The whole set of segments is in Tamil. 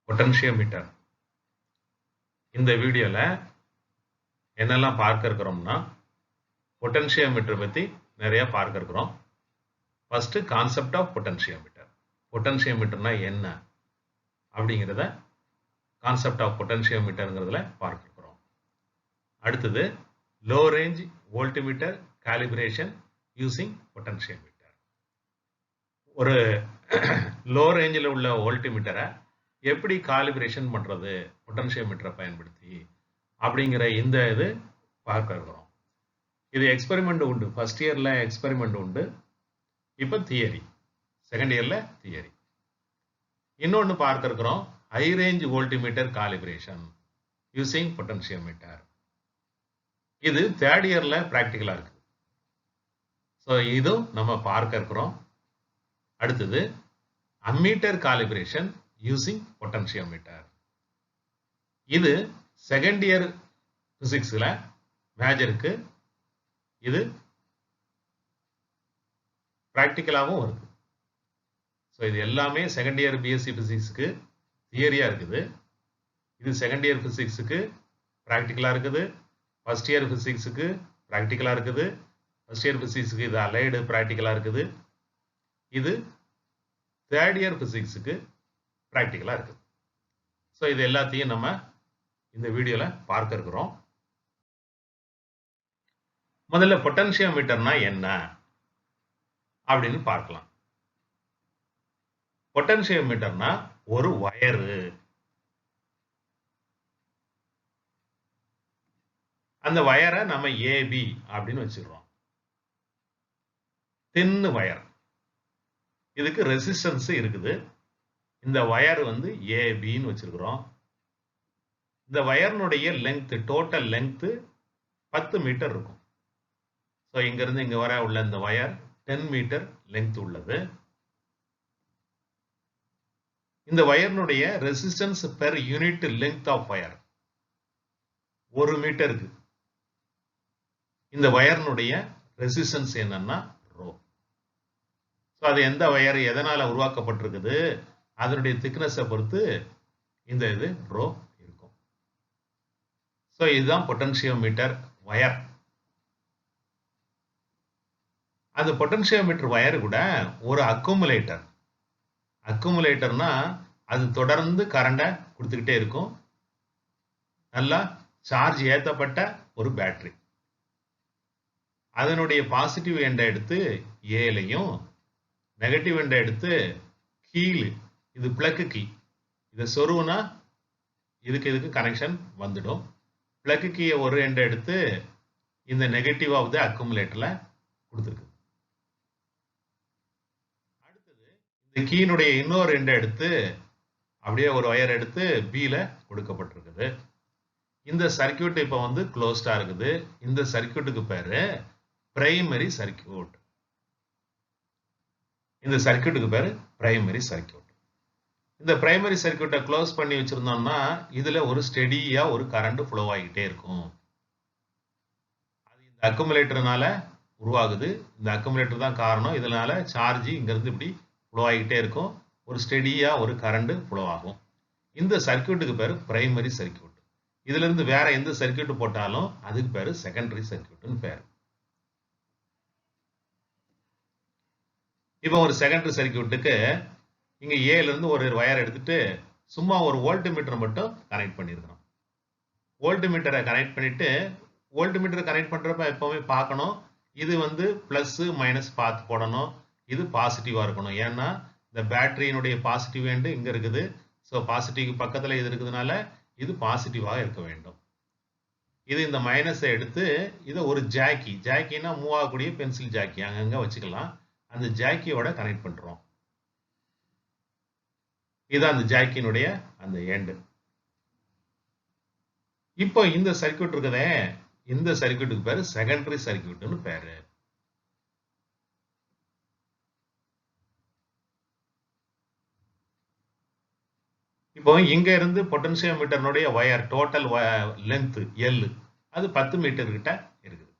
பொட்டன்ஷியோமீட்டர். இந்த வீடியோல என்னெல்லாம் பார்க்க இருக்கிறோம்னா, பொட்டன்ஷியோமீட்டர் பத்தி நிறைய பார்க்க இருக்கிறோம். First concept of potentiometer. பொட்டன்ஷியோமீட்டர்னா என்ன அப்படிங்கிறத கான்செப்ட் ஆஃப் பொட்டன்ஷியோமீட்டர்ங்கிறதுல பார்க்க இருக்கிறோம். அடுத்தது low range voltmeter calibration using potentiometer. ஒரு லோ ரேஞ்சில் உள்ள வோல்ட்மீட்டரை எப்படி காலிபிரேஷன் பண்றது பொட்டன்ஷியோமீட்டரை பயன்படுத்தி அப்படிங்கிற இந்த இது பார்க்க இருக்கிறோம். இது எக்ஸ்பெரிமெண்ட் உண்டு. ஃபர்ஸ்ட் இயர்ல எக்ஸ்பெரிமெண்ட் உண்டு. இப்போ தியரி, செகண்ட் இயர்ல தியரி. இன்னொன்று பார்க்க இருக்கிறோம் high range voltmeter calibration using potentiometer. இது தேர்ட் இயர்ல பிராக்டிகலா இருக்கு. ஸோ இதுவும் நம்ம பார்க்க இருக்கிறோம். அடுத்தது அம்மீட்டர் காலிபிரேஷன் யூசிங் பொட்டன்ஷியோமீட்டர். இது செகண்ட் இயர் பிசிக்ஸ்ல மேஜருக்கு இது பிராக்டிகலாகவும் வருது. ஸோ இது எல்லாமே செகண்ட் இயர் பிஎஸ்சி பிசிக்ஸுக்கு தியரியா இருக்குது. இது செகண்ட் இயர் பிசிக்ஸுக்கு பிராக்டிகலா இருக்குது. ஃபர்ஸ்ட் இயர் பிசிக்ஸுக்கு பிராக்டிகலா இருக்குது. ஃபர்ஸ்ட் இயர் பிசிக்ஸுக்கு இது அலைடு பிராக்டிகலா இருக்குது. இது தேர்ட் இயர் பிசிக்ஸுக்கு பிராக்டிகலா இருக்குது. ஸோ இது எல்லாத்தையும் நம்ம இந்த வீடியோல பார்க்க இருக்கிறோம். முதல்ல பொட்டன்ஷியோமீட்டர்னா என்ன அப்படின்னு பார்க்கலாம். பொட்டன்ஷியோமீட்டர்னா ஒரு வயரு. அந்த வயரை நம்ம ஏபி அப்படின்னு வச்சுக்கிறோம். தின் வயர். இதுக்கு ரெசிஸ்டன்ஸ் இருக்குது. இந்த வயர் வந்து ஏபின்னு வச்சிருக்கிறோம். இந்த வயர்னுடைய லெங்த், டோட்டல் லெங்த் 10 மீட்டர் இருக்கும். ஸோ இங்க இருந்து இங்க வர உள்ள இந்த வயர் 10 மீட்டர் லெங்த் உள்ளது. இந்த வயர்னுடைய resistance per unit length of wire 1 மீட்டருக்கு. இந்த வயர்னுடைய ரெசிஸ்டன்ஸ் என்னன்னா ரோ. ஸோ அது எந்த வயர் எதனால உருவாக்கப்பட்டிருக்குது அதனுடைய திக்னஸை பொறுத்து இந்த இது ரோ இருக்கும். ஸோ இதுதான் பொட்டன்ஷியோமீட்டர் வயர். அந்த பொட்டன்ஷியோமீட்டர் வயர் கூட ஒரு அக்குமுலேட்டர். அக்குமுலேட்டர்னா அது தொடர்ந்து கரண்டை கொடுத்துக்கிட்டே இருக்கும். நல்லா சார்ஜ் ஏற்றப்பட்ட ஒரு பேட்டரி. அதனுடைய பாசிட்டிவ் எண்டை எடுத்து ஏலையும், நெகட்டிவ் எண்டை எடுத்து கீழ், இது பிளக் கீ, இதை சொருவுனா இதுக்கு கனெக்ஷன் வந்துடும். பிளக் கீயை ஒரு எண்டை எடுத்து இந்த நெகட்டிவ் ஆஃப் த அக்குமுலேட்டர்ல கொடுத்துருக்கு. அடுத்தது இந்த கீனுடைய இன்னொரு எண்டை எடுத்து அப்படியே ஒரு ஒயர் எடுத்து பில கொடுக்கப்பட்டிருக்குது. இந்த சர்க்கியூட் இப்ப வந்து க்ளோஸ்டா இருக்குது. இந்த சர்க்கியூட்டுக்கு பேரு பிரைமரி சர்க்கியூட். இந்த சர்க்கியூட்டுக்கு பேரு பிரைமரி சர்க்கியூட். இந்த பிரைமரி சர்க்கியூட்டை க்ளோஸ் பண்ணி வச்சிருந்தோம்னா இதுல ஒரு ஸ்டெடியா ஒரு கரண்ட் ஃப்ளோ ஆகிட்டே இருக்கும். அது இந்த அக்குமுலேட்டர்னால உருவாகுது. இந்த அக்குமுலேட்டர் தான் காரணம். இதனால சார்ஜ் இங்க இருந்து இப்படி ஃப்ளோ ஆகிட்டே இருக்கும். ஒரு ஸ்டெடியா ஒரு கரண்ட் ஃப்ளோ ஆகும். இந்த சர்க்கியூட்டுக்கு பேரு பிரைமரி சர்க்கியூட். இதுல இருந்து வேற எந்த சர்க்கியூட் போட்டாலும் அதுக்கு பேரு செகண்டரி சர்க்கியூட்னு பேரு. இப்போ ஒரு செகண்டரி சர்க்கியூட்டுக்கு இங்க ஏல இருந்து ஒரு வயர் எடுத்துட்டு சும்மா ஒரு வோல்ட்மீட்டர் மட்டும் கனெக்ட் பண்ணிருக்கணும். வோல்ட்மீட்டரை கனெக்ட் பண்ணிட்டு வோல்ட்மீட்டர் கனெக்ட் பண்றப்ப எப்பவுமே பார்க்கணும் இது வந்து பிளஸ் மைனஸ் பார்த்து போடணும். இது பாசிட்டிவா இருக்கணும். ஏன்னா இந்த பேட்டரியினுடைய பாசிட்டிவ் எண்டு இங்க இருக்குது. ஸோ பாசிட்டிவ் பக்கத்துல இது இருக்குதுனால இது பாசிட்டிவாக இருக்க வேண்டும். இது இந்த மைனஸை எடுத்து இதை ஒரு ஜாக்கி, ஜாக்கினா மூவ் ஆகக்கூடிய பென்சில் ஜாக்கி அங்கங்க வச்சுக்கலாம். அந்த ஜாக்கியோட கனெக்ட் பண்றோம். இதுதான் அந்த ஜாக்கினுடைய அந்த எண்டு. இப்போ இந்த சர்க்கியூட் இருக்குதே, இந்த சர்க்கியூட்டுக்கு பேரு செகண்டரி சர்க்கியூட்னு பேரு. இப்போ இங்க இருந்து பொட்டன்ஷியோமீட்டர்னுடைய வயர் டோட்டல் லென்த் எல் அது 10 மீட்டர் கிட்ட இருக்குது.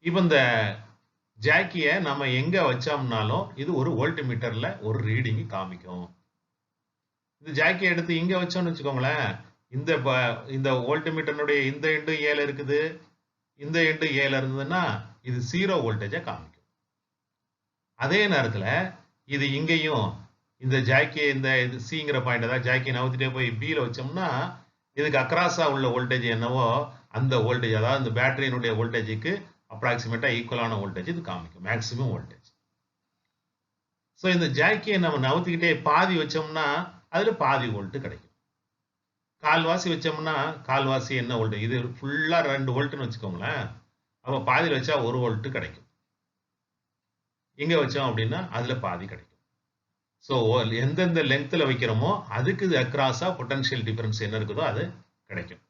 இப்போ இந்த ஜாக்கிய நம்ம எங்க வச்சோம்னாலும் இது ஒரு வோல்ட் மீட்டர்ல ஒரு ரீடிங் காமிக்கும். இந்த ஜாக்கி எடுத்து இங்க வச்சோம்னு வச்சுக்கோங்களேன், இந்த வோல்ட்மீட்டருடைய இந்த எண்டு ஏல இருக்குது, இந்த எண்டு ஏல இருந்ததுன்னா இது 0 வோல்டேஜை காமிக்கும். அதே நேரத்துல இது இங்கேயும் இந்த ஜாக்கி இந்த சிங்கிற பாயிண்ட் அதாவது ஜாக்கி நவுத்திட்டே போய் பில வச்சோம்னா இதுக்கு அக்ராஸா உள்ள வோல்டேஜ் என்னவோ அந்த வோல்டேஜ் அதாவது இந்த பேட்டரியினுடைய வோல்டேஜுக்கு அப்ராக்சிமேட்டா ஈக்குவலான வோல்டேஜ் இது காமிக்கும், மேக்ஸிமம் வோல்டேஜ். ஸோ இந்த ஜாக்கியை நம்ம நவுத்திக்கிட்டே பாதி வச்சோம்னா அதுல பாதி வோல்ட் கிடைக்கும். கால்வாசி வச்சோம்னா கால்வாசி என்ன வோல்ட், இது ஃபுல்லா 2 வோல்ட்னு வச்சுக்கோங்களேன், அப்ப பாதியில் வச்சா 1 வோல்ட் கிடைக்கும். இங்க வச்சோம் அப்படின்னா அதுல பாதி கிடைக்கும். ஸோ எந்தெந்த லெங்க்த்ல வைக்கிறோமோ அதுக்கு அக்ராஸா பொட்டன்ஷியல் டிஃபரன்ஸ் என்ன இருக்குதோ அது கிடைக்கும்.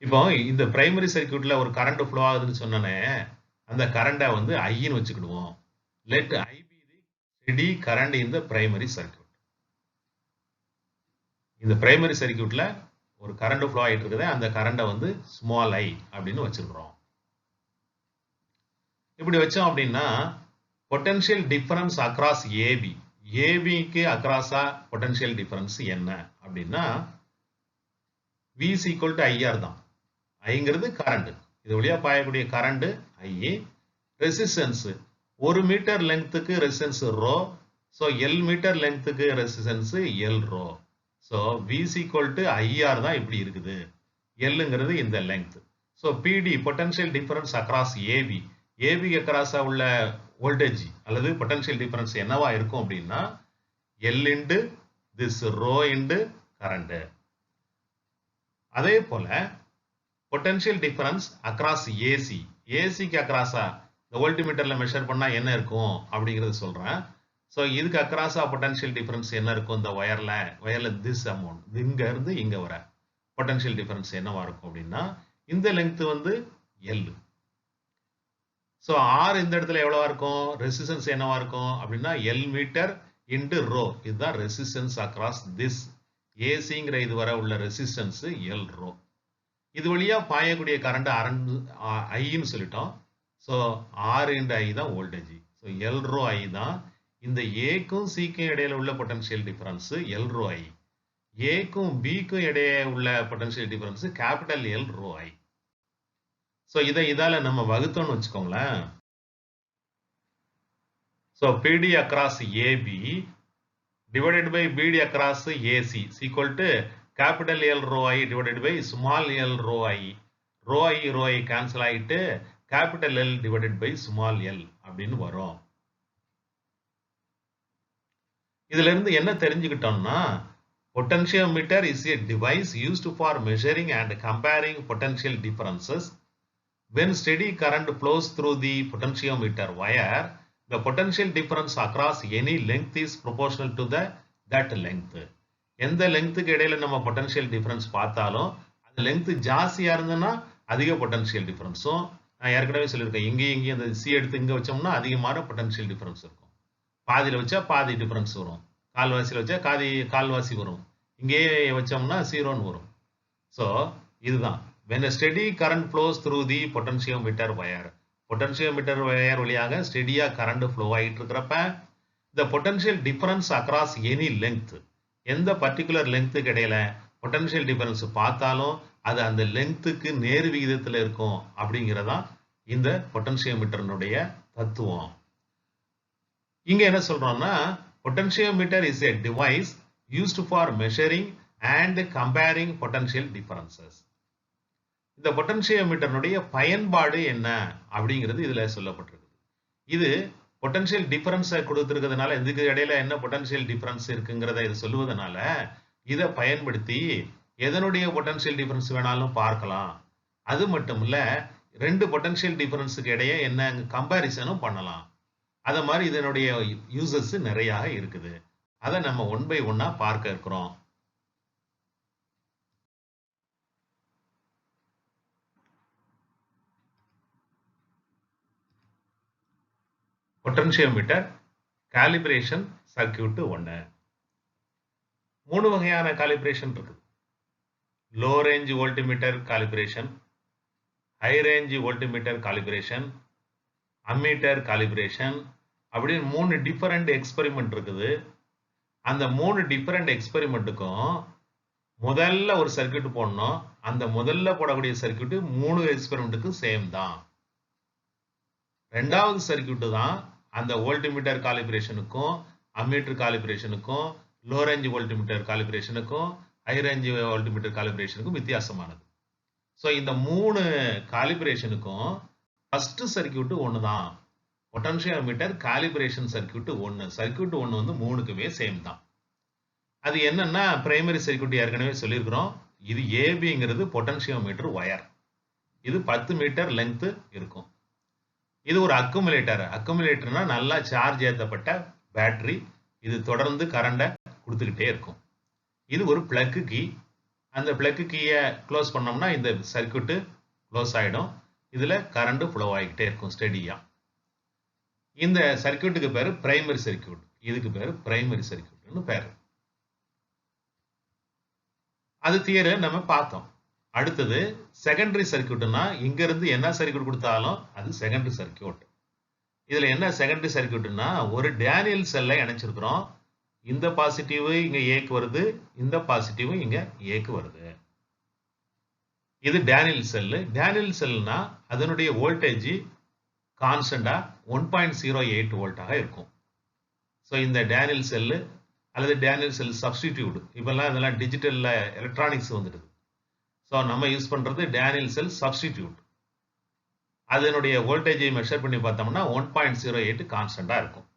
இப்போ இந்த பிரைமரி சர்க்கியூட்ல ஒரு கரண்ட் ஃப்ளோ ஆகுதுன்னு சொன்னனே, அந்த கரண்டை வந்து ஐன்னு வச்சுக்கிடுவோம். Let I be the steady current in the primary circuit. இந்த பிரைமரி சர்க்கியூட்ல ஒரு கரண்ட் ஃப்ளோ ஆயிட்டு இருக்குது, அந்த கரண்டை வந்து ஸ்மால் ஐ அப்படின்னு வச்சிருக்கிறோம். இப்படி வச்சோம் அப்படின்னா பொட்டன்ஷியல் டிஃபரன்ஸ் அக்ராஸ் ஏபி, ஏபிக்கு அக்ராஸா பொட்டன்ஷியல் டிஃபரன்ஸ் என்ன அப்படின்னா V is equal to IR தான். ஐங்கிறது கரண்ட், இது வழியா பாயக்கூடிய கரண்ட் ஐ. ரெசிஸ்டன்ஸ் 1 மீட்டர் லெங்க்த்துக்கு resistance rho, so L meter லெங்க்த்துக்கு resistance L rho. So V is equal to IR தான் இப்படி இருக்குது, எல்லுங்கிறது இந்த length. So PD potential difference across AB, ஏபிக்கு அக்ராஸா உள்ள வோல்டேஜ் அல்லது பொட்டன்ஷியல் டிஃபரன்ஸ் என்னவா இருக்கும் அப்படின்னா L into this rho into current. அதே போல பொட்டன்ஷியல் டிஃபரன்ஸ் அக்ராஸ் ஏசி, ஏசிக்கு அக்ராஸா இந்த வோல்ட்மீட்டர்ல மெஷர் பண்ணா என்ன இருக்கும் அப்படிங்கறது சொல்றேன். ஸோ இதுக்கு அக்ராஸா பொட்டன்ஷியல் டிஃபரன்ஸ் என்ன இருக்கும், இந்த வயர்ல திஸ் அமௌண்ட் இங்க இருந்து இங்க வர பொட்டன்ஷியல் டிஃபரன்ஸ் என்னவா இருக்கும் அப்படின்னா இந்த லெங்த் வந்து எல். ஸோ ஆர் இந்த இடத்துல எவ்வளவா இருக்கும், ரெசிஸ்டன்ஸ் என்னவா இருக்கும் அப்படின்னா எல் மீட்டர் இன்டு ரோ, இதுதான் ரெசிஸ்டன்ஸ் அக்ராஸ் திஸ் ஏசிங்கிற இது வர உள்ள ரெசிஸ்டன்ஸ் எல் ரோ. இது வழியா பாயக்கூடிய கரண்ட் ஐன்னு சொல்லிட்டோம். ஸோ ஆர் இன்டு ஐ தான் voltage. So L rho I தான் இந்த ஏக்கும் சிக்கும் இடையில உள்ள potential difference L rho I, ஏக்கும் பிக்கும் இடையே உள்ள potential difference capital L rho I. So இதால நம்ம வகுத்தோம்னு வச்சுக்கோங்களேன். So PD across AB divided by BD across AC is equal to capital L rho I divided by small l rho I. Rho I cancel ஆயிட்டு capital L divided by small l அப்படின்னு வரும். இதுல இருந்து என்ன தெரிஞ்சுக்கிட்டோம்னா potentiometer is a device used for measuring and comparing potential differences. When steady current flows through the potentiometer wire, the potential difference across any length is proportional to that length. எந்த லெங்க்த்துக்கு இடையில நம்ம பொட்டன்ஷியல் டிஃபரன்ஸ் பார்த்தாலும் அந்த லெங்க்த் ஜாஸ்தியா இருந்ததுன்னா அதிக பொட்டன்ஷியல் டிஃபரன்ஸும், நான் ஏற்கனவே சொல்லியிருக்கேன் இங்கேயும் அந்த சி எடுத்து இங்க வச்சோம்னா அதிகமான பொட்டன்ஷியல் டிஃபரன்ஸ் இருக்கும். பாதியில வச்சா பாதி டிஃபரன்ஸ் வரும், கால்வாசியில் வச்சா கால்வாசி வரும், இங்கேயே வச்சோம்னா 0ன்னு வரும். ஸோ இதுதான் when a steady current flows through the potentiometer wire, potentiometer wire வழியாக ஸ்டெடியா கரண்ட் ஃப்ளோ ஆகிட்டு இருக்கிறப்ப இந்த potential difference across any length, எந்த பர்டிகுலர் லெங்க்த்துக்கு இடையில பொட்டன்ஷியல் டிஃபரன்ஸ் பார்த்தாலும் அது அந்த லெங்க்த்துக்கு நேர் விகிதத்தில் இருக்கும் அப்படிங்கிறதா இந்த பொட்டன்ஷியோமீட்டருடைய தத்துவம். இங்க என்ன சொல்றோம்னா potentiometer is a device used for measuring and comparing potential differences. இந்த பொட்டன்ஷியோமீட்டருடைய பயன்பாடு என்ன அப்படிங்கிறது இதுல சொல்லப்பட்டிருக்கு. இது பொட்டன்ஷியல் டிஃபரன்ஸை கொடுத்திருக்கிறதுனால இதுக்கு இடையில என்ன பொட்டன்ஷியல் டிஃபரன்ஸ் இருக்குங்கிறத இது சொல்லுவதனால இதை பயன்படுத்தி எதனுடைய பொட்டன்ஷியல் டிஃபரன்ஸ் வேணாலும் பார்க்கலாம். அது மட்டும் இல்ல 2 பொட்டன்ஷியல் டிஃபரன்ஸுக்கு இடையே என்ன கம்பேரிசனும் பண்ணலாம். அத மாதிரி இதனுடைய யூசஸ் நிறைய இருக்குது. அதை நம்ம 1 by 1 பார்க்க இருக்கிறோம். Potentiometer calibration circuit 1. 3 வகையான காலிபிரேஷன் இருக்குது. Low range voltmeter calibration, high range voltmeter calibration, ammeter calibration அப்படின்னு 3 டிஃபரண்ட் எக்ஸ்பெரிமெண்ட் இருக்குது. அந்த 3 டிஃபரண்ட் எக்ஸ்பெரிமெண்ட்டுக்கும் முதல்ல ஒரு சர்க்யூட் போடணும். அந்த முதல்ல போடக்கூடிய சர்க்யூட் 3 எக்ஸ்பெரிமெண்ட்டுக்கும் சேம் தான். ரெண்டாவது சர்க்யூட் தான் அந்த வோல்ட்மீட்டர் காலிபிரேஷனுக்கும் அம்மீட்டர் காலிபிரேஷனுக்கும் லோ ரேஞ்ச் வோல்ட்மீட்டர் காலிபிரேஷனுக்கும் ஹை ரேஞ்ச் வோல்ட்மீட்டர் காலிபிரேஷனுக்கும் வித்தியாசமானது. ஸோ இந்த 3 காலிபிரேஷனுக்கும் ஃபர்ஸ்ட் சர்க்யூட் ஒன்று தான். பொட்டன்ஷியோமீட்டர் காலிபிரேஷன் சர்க்யூட் ஒன்று. சர்க்யூட் ஒன்று வந்து 3க்குமே சேம் தான். அது என்னன்னா பிரைமரி சர்க்யூட் ஏற்கனவே சொல்லியிருக்கிறோம். இது ஏபிங்கிறது பொட்டன்ஷியோமீட்டர் ஒயர். இது 10 மீட்டர் லெங்த் இருக்கும். இது ஒரு அக்குமுலேட்டர். அக்குமுலேட்டர்னா நல்லா சார்ஜ் ஏற்றப்பட்ட பேட்டரி. இது தொடர்ந்து கரண்டை கொடுத்துக்கிட்டே இருக்கும். இது ஒரு பிளக் கீ. அந்த பிளக் கீயை க்ளோஸ் பண்ணோம்னா இந்த சர்க்யூட் க்ளோஸ் ஆகிடும். இதில் கரண்ட் ஃப்ளோ ஆகிக்கிட்டே இருக்கும் ஸ்டெடியாக. இந்த சர்க்யூட்டுக்கு பேர் பிரைமரி சர்க்யூட். இதுக்கு பேர் பிரைமரி சர்க்யூட்னு பேர். அது தியரியில் நம்ம பார்த்தோம். அடுத்தது செகண்டரி சர்க்யூட்னா இங்க இருந்து என்ன சர்க்யூட் கொடுத்தாலும் அது செகண்டரி சர்க்யூட். இதுல என்ன செகண்டரி சர்க்யூட்னா ஒரு டேனியல் செல்லை இணைச்சிருக்கிறோம். இந்த பாசிட்டிவ் இங்க ஏக்கு வருது, இந்த பாசிட்டிவ் இங்க ஏக்கு வருது. இது டேனியல் செல். டேனியல் செல்னா அதனுடைய வோல்டேஜ் கான்ஸ்டன்டா 1.08 வோல்ட்டாக இருக்கும். ஸோ இந்த டேனியல் செல்லு அல்லது டேனியல் செல் சப்ஸ்டிடியூட், இப்பெல்லாம் இதெல்லாம் டிஜிட்டல் எலக்ட்ரானிக்ஸ் வந்துடுது. ஸோ நம்ம யூஸ் பண்றது டேனியல் செல் சப்ஸ்டிடியூட். அதனுடைய வோல்டேஜை மெஷர் பண்ணி பார்த்தோம்னா 1.08 கான்ஸ்டன்டா இருக்கும்.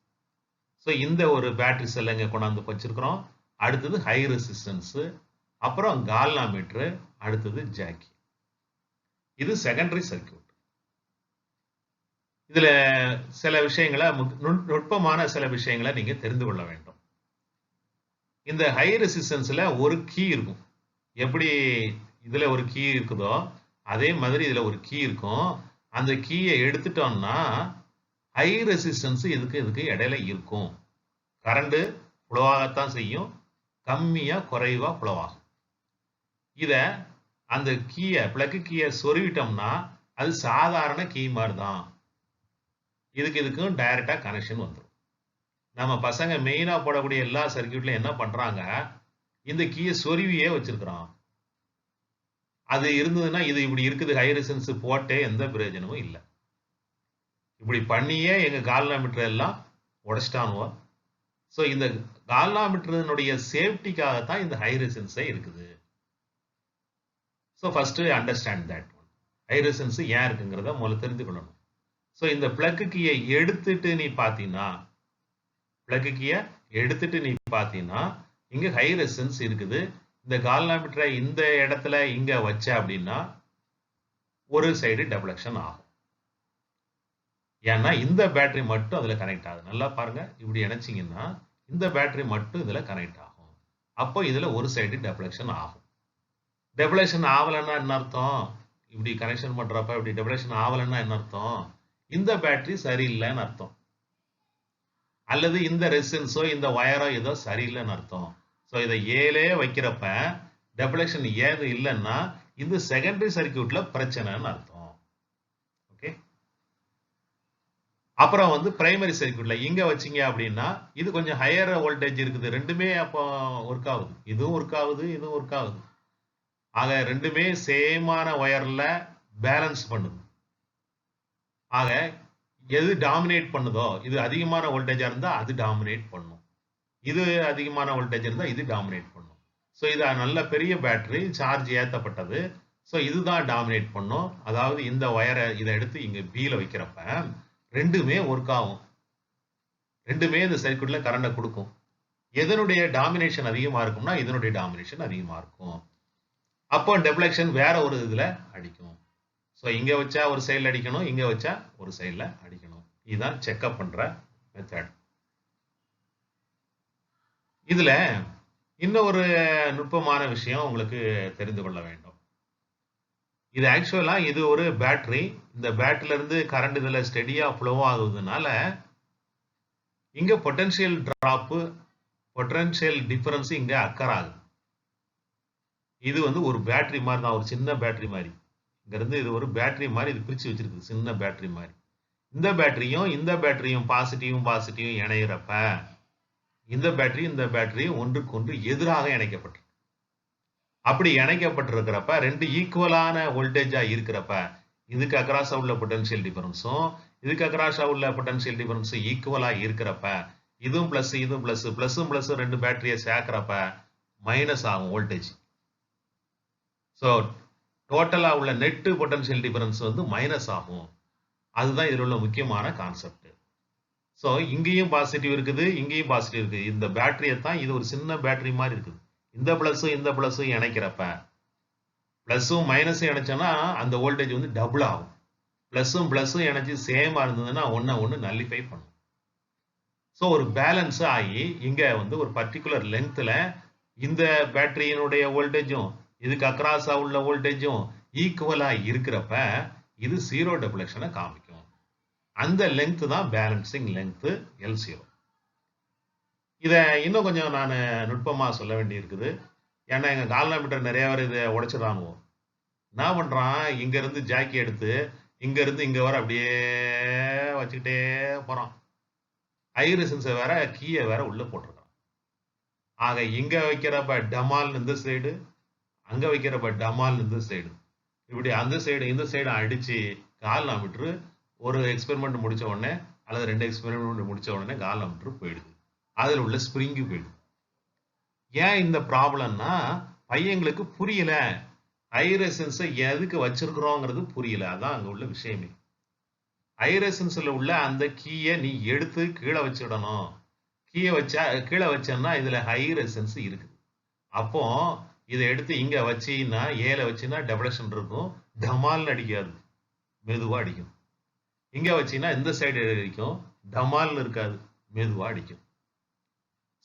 ஸோ இந்த ஒரு பேட்டரி செல் இங்கே கொண்டாந்து வச்சிருக்கிறோம். அடுத்தது ஹை ரெசிஸ்டன்ஸ், அப்புறம் கால்வாமீட்டர், அடுத்தது ஜாக்கி. இது செகண்டரி சர்க்யூட். இதுல சில விஷயங்களை நுட்பமான சில விஷயங்களை நீங்க தெரிந்து கொள்ள வேண்டும். இந்த ஹை ரெசிஸ்டன்ஸ்ல ஒரு கீ இருக்கும். எப்படி இதுல ஒரு கீ இருக்குதோ அதே மாதிரி இதுல ஒரு கீ இருக்கும். அந்த கீயை எடுத்துட்டோம்னா ஹை ரெசிஸ்டன்ஸ் இதுக்கு இடையில இருக்கும். கரண்ட் ஃப்ளோ ஆகத்தான் செய்யும், கம்மியா குறைவா ஃப்ளோ ஆகும். இத அந்த கீயை பிளக் கீயை சொருவிட்டோம்னா அது சாதாரண கீ மாதிரி தான். இதுக்கும் டைரக்டா கனெக்ஷன் வந்துடும். நம்ம பசங்க மெயினா போடக்கூடிய எல்லா சர்க்யூட்லயும் என்ன பண்றாங்க, இந்த கீயை சொருவியே வச்சிருக்கிறோம். அது இருந்ததுன்னா இது இப்படி இருக்குது, ஹை ரெசிஸ்டன்ஸ் போட்டே எந்த பிரயோஜனமும் இல்லை. இப்படி பண்ணியே எங்க கால்வாமீட்டர் எல்லாம் உடைச்சிட்டானுவோம். ஸோ இந்த கால்வாமீட்டருடைய சேஃப்டிக்காகத்தான் இந்த ஹை ரெசிஸ்டன்ஸே இருக்குது. So first understand that one. High resistance ஏன் இருக்குங்கிறத முதல்ல தெரிந்து கொள்ளணும். ஸோ இந்த பிளக் கீயை எடுத்துட்டு நீ பார்த்தீங்கன்னா இங்க ஹை ரெசிஸ்டன்ஸ் இருக்குது. இந்த கால்வாமீட்டரை இந்த இடத்துல இங்க வச்ச அப்படின்னா ஒரு சைடு டெப்ளெக்ஷன் ஆகும். ஏன்னா இந்த பேட்டரி மட்டும் அதுல கனெக்ட் ஆகுது. நல்லா பாருங்க, இப்படி இணைச்சிங்கன்னா இந்த பேட்டரி மட்டும் இதுல கனெக்ட் ஆகும். அப்போ இதுல ஒரு சைடு டெப்ளெக்ஷன் ஆகும். டெப்ளெக்ஷன் ஆகலைன்னா என்ன அர்த்தம்? இப்படி கனெக்ஷன் பண்றப்ப இப்படி டெப்ளெக்ஷன் ஆகலைன்னா என்ன அர்த்தம்? இந்த பேட்டரி சரியில்லைன்னு அர்த்தம். அல்லது இந்த ரெசிஸ்டன்ஸோ இந்த வயரோ ஏதோ சரியில்லைன்னு அர்த்தம். ஸோ இதை ஏலே வைக்கிறப்ப டெப்ளெக்ஷன் ஏது இல்லைன்னா இந்த செகண்டரி சர்க்யூட்ல பிரச்சனைன்னு அர்த்தம். ஓகே. அப்புறம் வந்து பிரைமரி சர்க்யூட்ல இங்க வச்சீங்க அப்படின்னா இது கொஞ்சம் ஹையர் வோல்டேஜ் இருக்குது. ரெண்டுமே அப்போ ஒர்க் ஆகுது. இதுவும் ஒர்க் ஆகுது, இதுவும் ஒர்க் ஆகுது. ஆக ரெண்டுமே சேமான ஒயர்ல பேலன்ஸ் பண்ணுது. ஆக எது டாமினேட் பண்ணுதோ, இது அதிகமான வோல்டேஜா இருந்தா அது டாமினேட் பண்ணும், இது அதிகமான வோல்டேஜ் இருந்தா இது டாமினேட் பண்ணும். ஸோ இது நல்ல பெரிய பேட்டரி, சார்ஜ் ஏற்றப்பட்டது. ஸோ இதுதான் டாமினேட் பண்ணும். அதாவது இந்த ஒயரை இதை எடுத்து இங்க பில வைக்கிறப்ப ரெண்டுமே ஒர்க் ஆகும். ரெண்டுமே இந்த சர்க்யூட்ல கரண்டை கொடுக்கும். எதனுடைய டாமினேஷன் அதிகமா இருக்கும்னா இதனுடைய டாமினேஷன் அதிகமா இருக்கும். அப்போ டெப்ளெக்ஷன் வேற ஒரு இதுல அடிக்கும். ஸோ இங்க வச்சா ஒரு சைடில் அடிக்கணும், இங்க வச்சா ஒரு சைடில் அடிக்கணும். இதுதான் செக்அப் பண்ற மெத்தட். இதுல இன்னும் ஒரு நுட்பமான விஷயம் உங்களுக்கு தெரிந்து கொள்ள வேண்டும். இது ஆக்சுவலா இது ஒரு பேட்டரி. இந்த பேட்டரியில இருந்து கரண்ட் இதுல ஸ்டெடியா ஃப்ளோ ஆகுதுனால இங்க பொட்டன்ஷியல் டிராப், பொட்டன்ஷியல் டிஃபரன்ஸ் இங்க அக்கர் ஆகுது. இது வந்து ஒரு பேட்டரி மாதிரி தான், ஒரு சின்ன பேட்டரி மாதிரி. இங்க இருந்து இது ஒரு பேட்டரி மாதிரி இது பிரிச்சு வச்சிருக்கு, சின்ன பேட்டரி மாதிரி. இந்த பேட்டரியும் பாசிட்டிவும் இணையிறப்ப இந்த பேட்டரி ஒன்றுக்கொன்று எதிராக இணைக்கப்பட்டிருக்கு. அப்படி இணைக்கப்பட்டிருக்கிறப்ப ரெண்டு ஈக்குவலான வோல்டேஜா இருக்கிறப்ப இதுக்கு அக்ராஸா உள்ள பொட்டன்ஷியல் டிஃபரன்ஸும் இதுக்கு அக்ராஸா உள்ள பொட்டன்ஷியல் டிஃபரன்ஸும் ஈக்குவலா இருக்கிறப்ப இதுவும் பிளஸ் இதுவும் பிளஸ் பிளஸும் பிளஸ் ரெண்டு பேட்டரியை சேர்க்கிறப்ப மைனஸ் ஆகும் வோல்டேஜ். ஸோ டோட்டலா உள்ள நெட் பொட்டன்ஷியல் டிஃபரன்ஸ் வந்து மைனஸ் ஆகும். அதுதான் இதில் உள்ள முக்கியமான கான்செப்ட். ஸோ இங்கேயும் பாசிட்டிவ் இருக்குது, இங்கேயும் பாசிட்டிவ் இருக்குது. இந்த பேட்டரியை தான் இது ஒரு சின்ன பேட்டரி மாதிரி இருக்குது. இந்த பிளஸும் இணைக்கிறப்ப பிளஸும் மைனஸும் இணைச்சோன்னா அந்த வோல்டேஜ் வந்து டபுள் ஆகும். பிளஸும் இணைச்சி சேமா இருந்ததுன்னா ஒன்று நல்லிஃபை பண்ணும். ஸோ ஒரு பேலன்ஸ் ஆகி இங்க வந்து ஒரு பர்டிகுலர் லென்த்ல இந்த பேட்டரியினுடைய வோல்டேஜும் இதுக்கு அக்ராஸா உள்ள வோல்டேஜும் ஈக்குவலா இருக்கிறப்ப இது ஜீரோ டெஃப்ளெக்ஷனை காமிக்கும். அந்த லென்த் தான் பேலன்சிங் லென்த் L0. இதை இன்னும் கொஞ்சம் நான் நுட்பமா சொல்ல வேண்டி இருக்குது. ஏன்னா எங்க கால்வாமீட்டர் நிறைய பேர் இதை உடைச்சிடறானுவோம். என்ன பண்றான், இங்க இருந்து ஜாக்கி எடுத்து இங்க இருந்து இங்க வர அப்படியே வச்சுக்கிட்டே போறான். ஐரிசன்ஸை வேற கீயை வேற உள்ள போட்டிருக்கான். ஆக இங்க வைக்கிறப்ப டமால் இந்த சைடு, அங்க வைக்கிறப்ப டமால் இந்த சைடு, இப்படி அந்த சைடு இந்த சைடு அடிச்சு கால்வாமீட்டர் ஒரு எக்ஸ்பெரிமெண்ட் முடிச்ச உடனே அல்லது 2 எக்ஸ்பெரிமெண்ட் முடிச்ச உடனே கால்வாமீட்டர் போயிடுது. அதில் உள்ள ஸ்ப்ரிங்கு போயிடுது. ஏன் இந்த ப்ராப்ளம்னா பையங்களுக்கு புரியல, ஐரெசன்ஸை எதுக்கு வச்சிருக்கிறோங்கிறது புரியல. அதான் அங்க உள்ள விஷயமே. ஐரெசன்ஸ்ல உள்ள அந்த கீயை நீ எடுத்து கீழே வச்சிடணும். கீழே வச்சேன்னா இதுல ஹை ரெசன்ஸ் இருக்குது. அப்போ இதை எடுத்து இங்க வச்சீங்கன்னா ஏல வச்சுன்னா டெப்ளெக்ஷன் இருக்கும், டமால்னு அடிக்காது, மெதுவா அடிக்கும். இங்க வச்சீங்கன்னா இந்த சைடு அடிக்கும், டமால்னு இருக்காது, மெதுவா அடிக்கும்.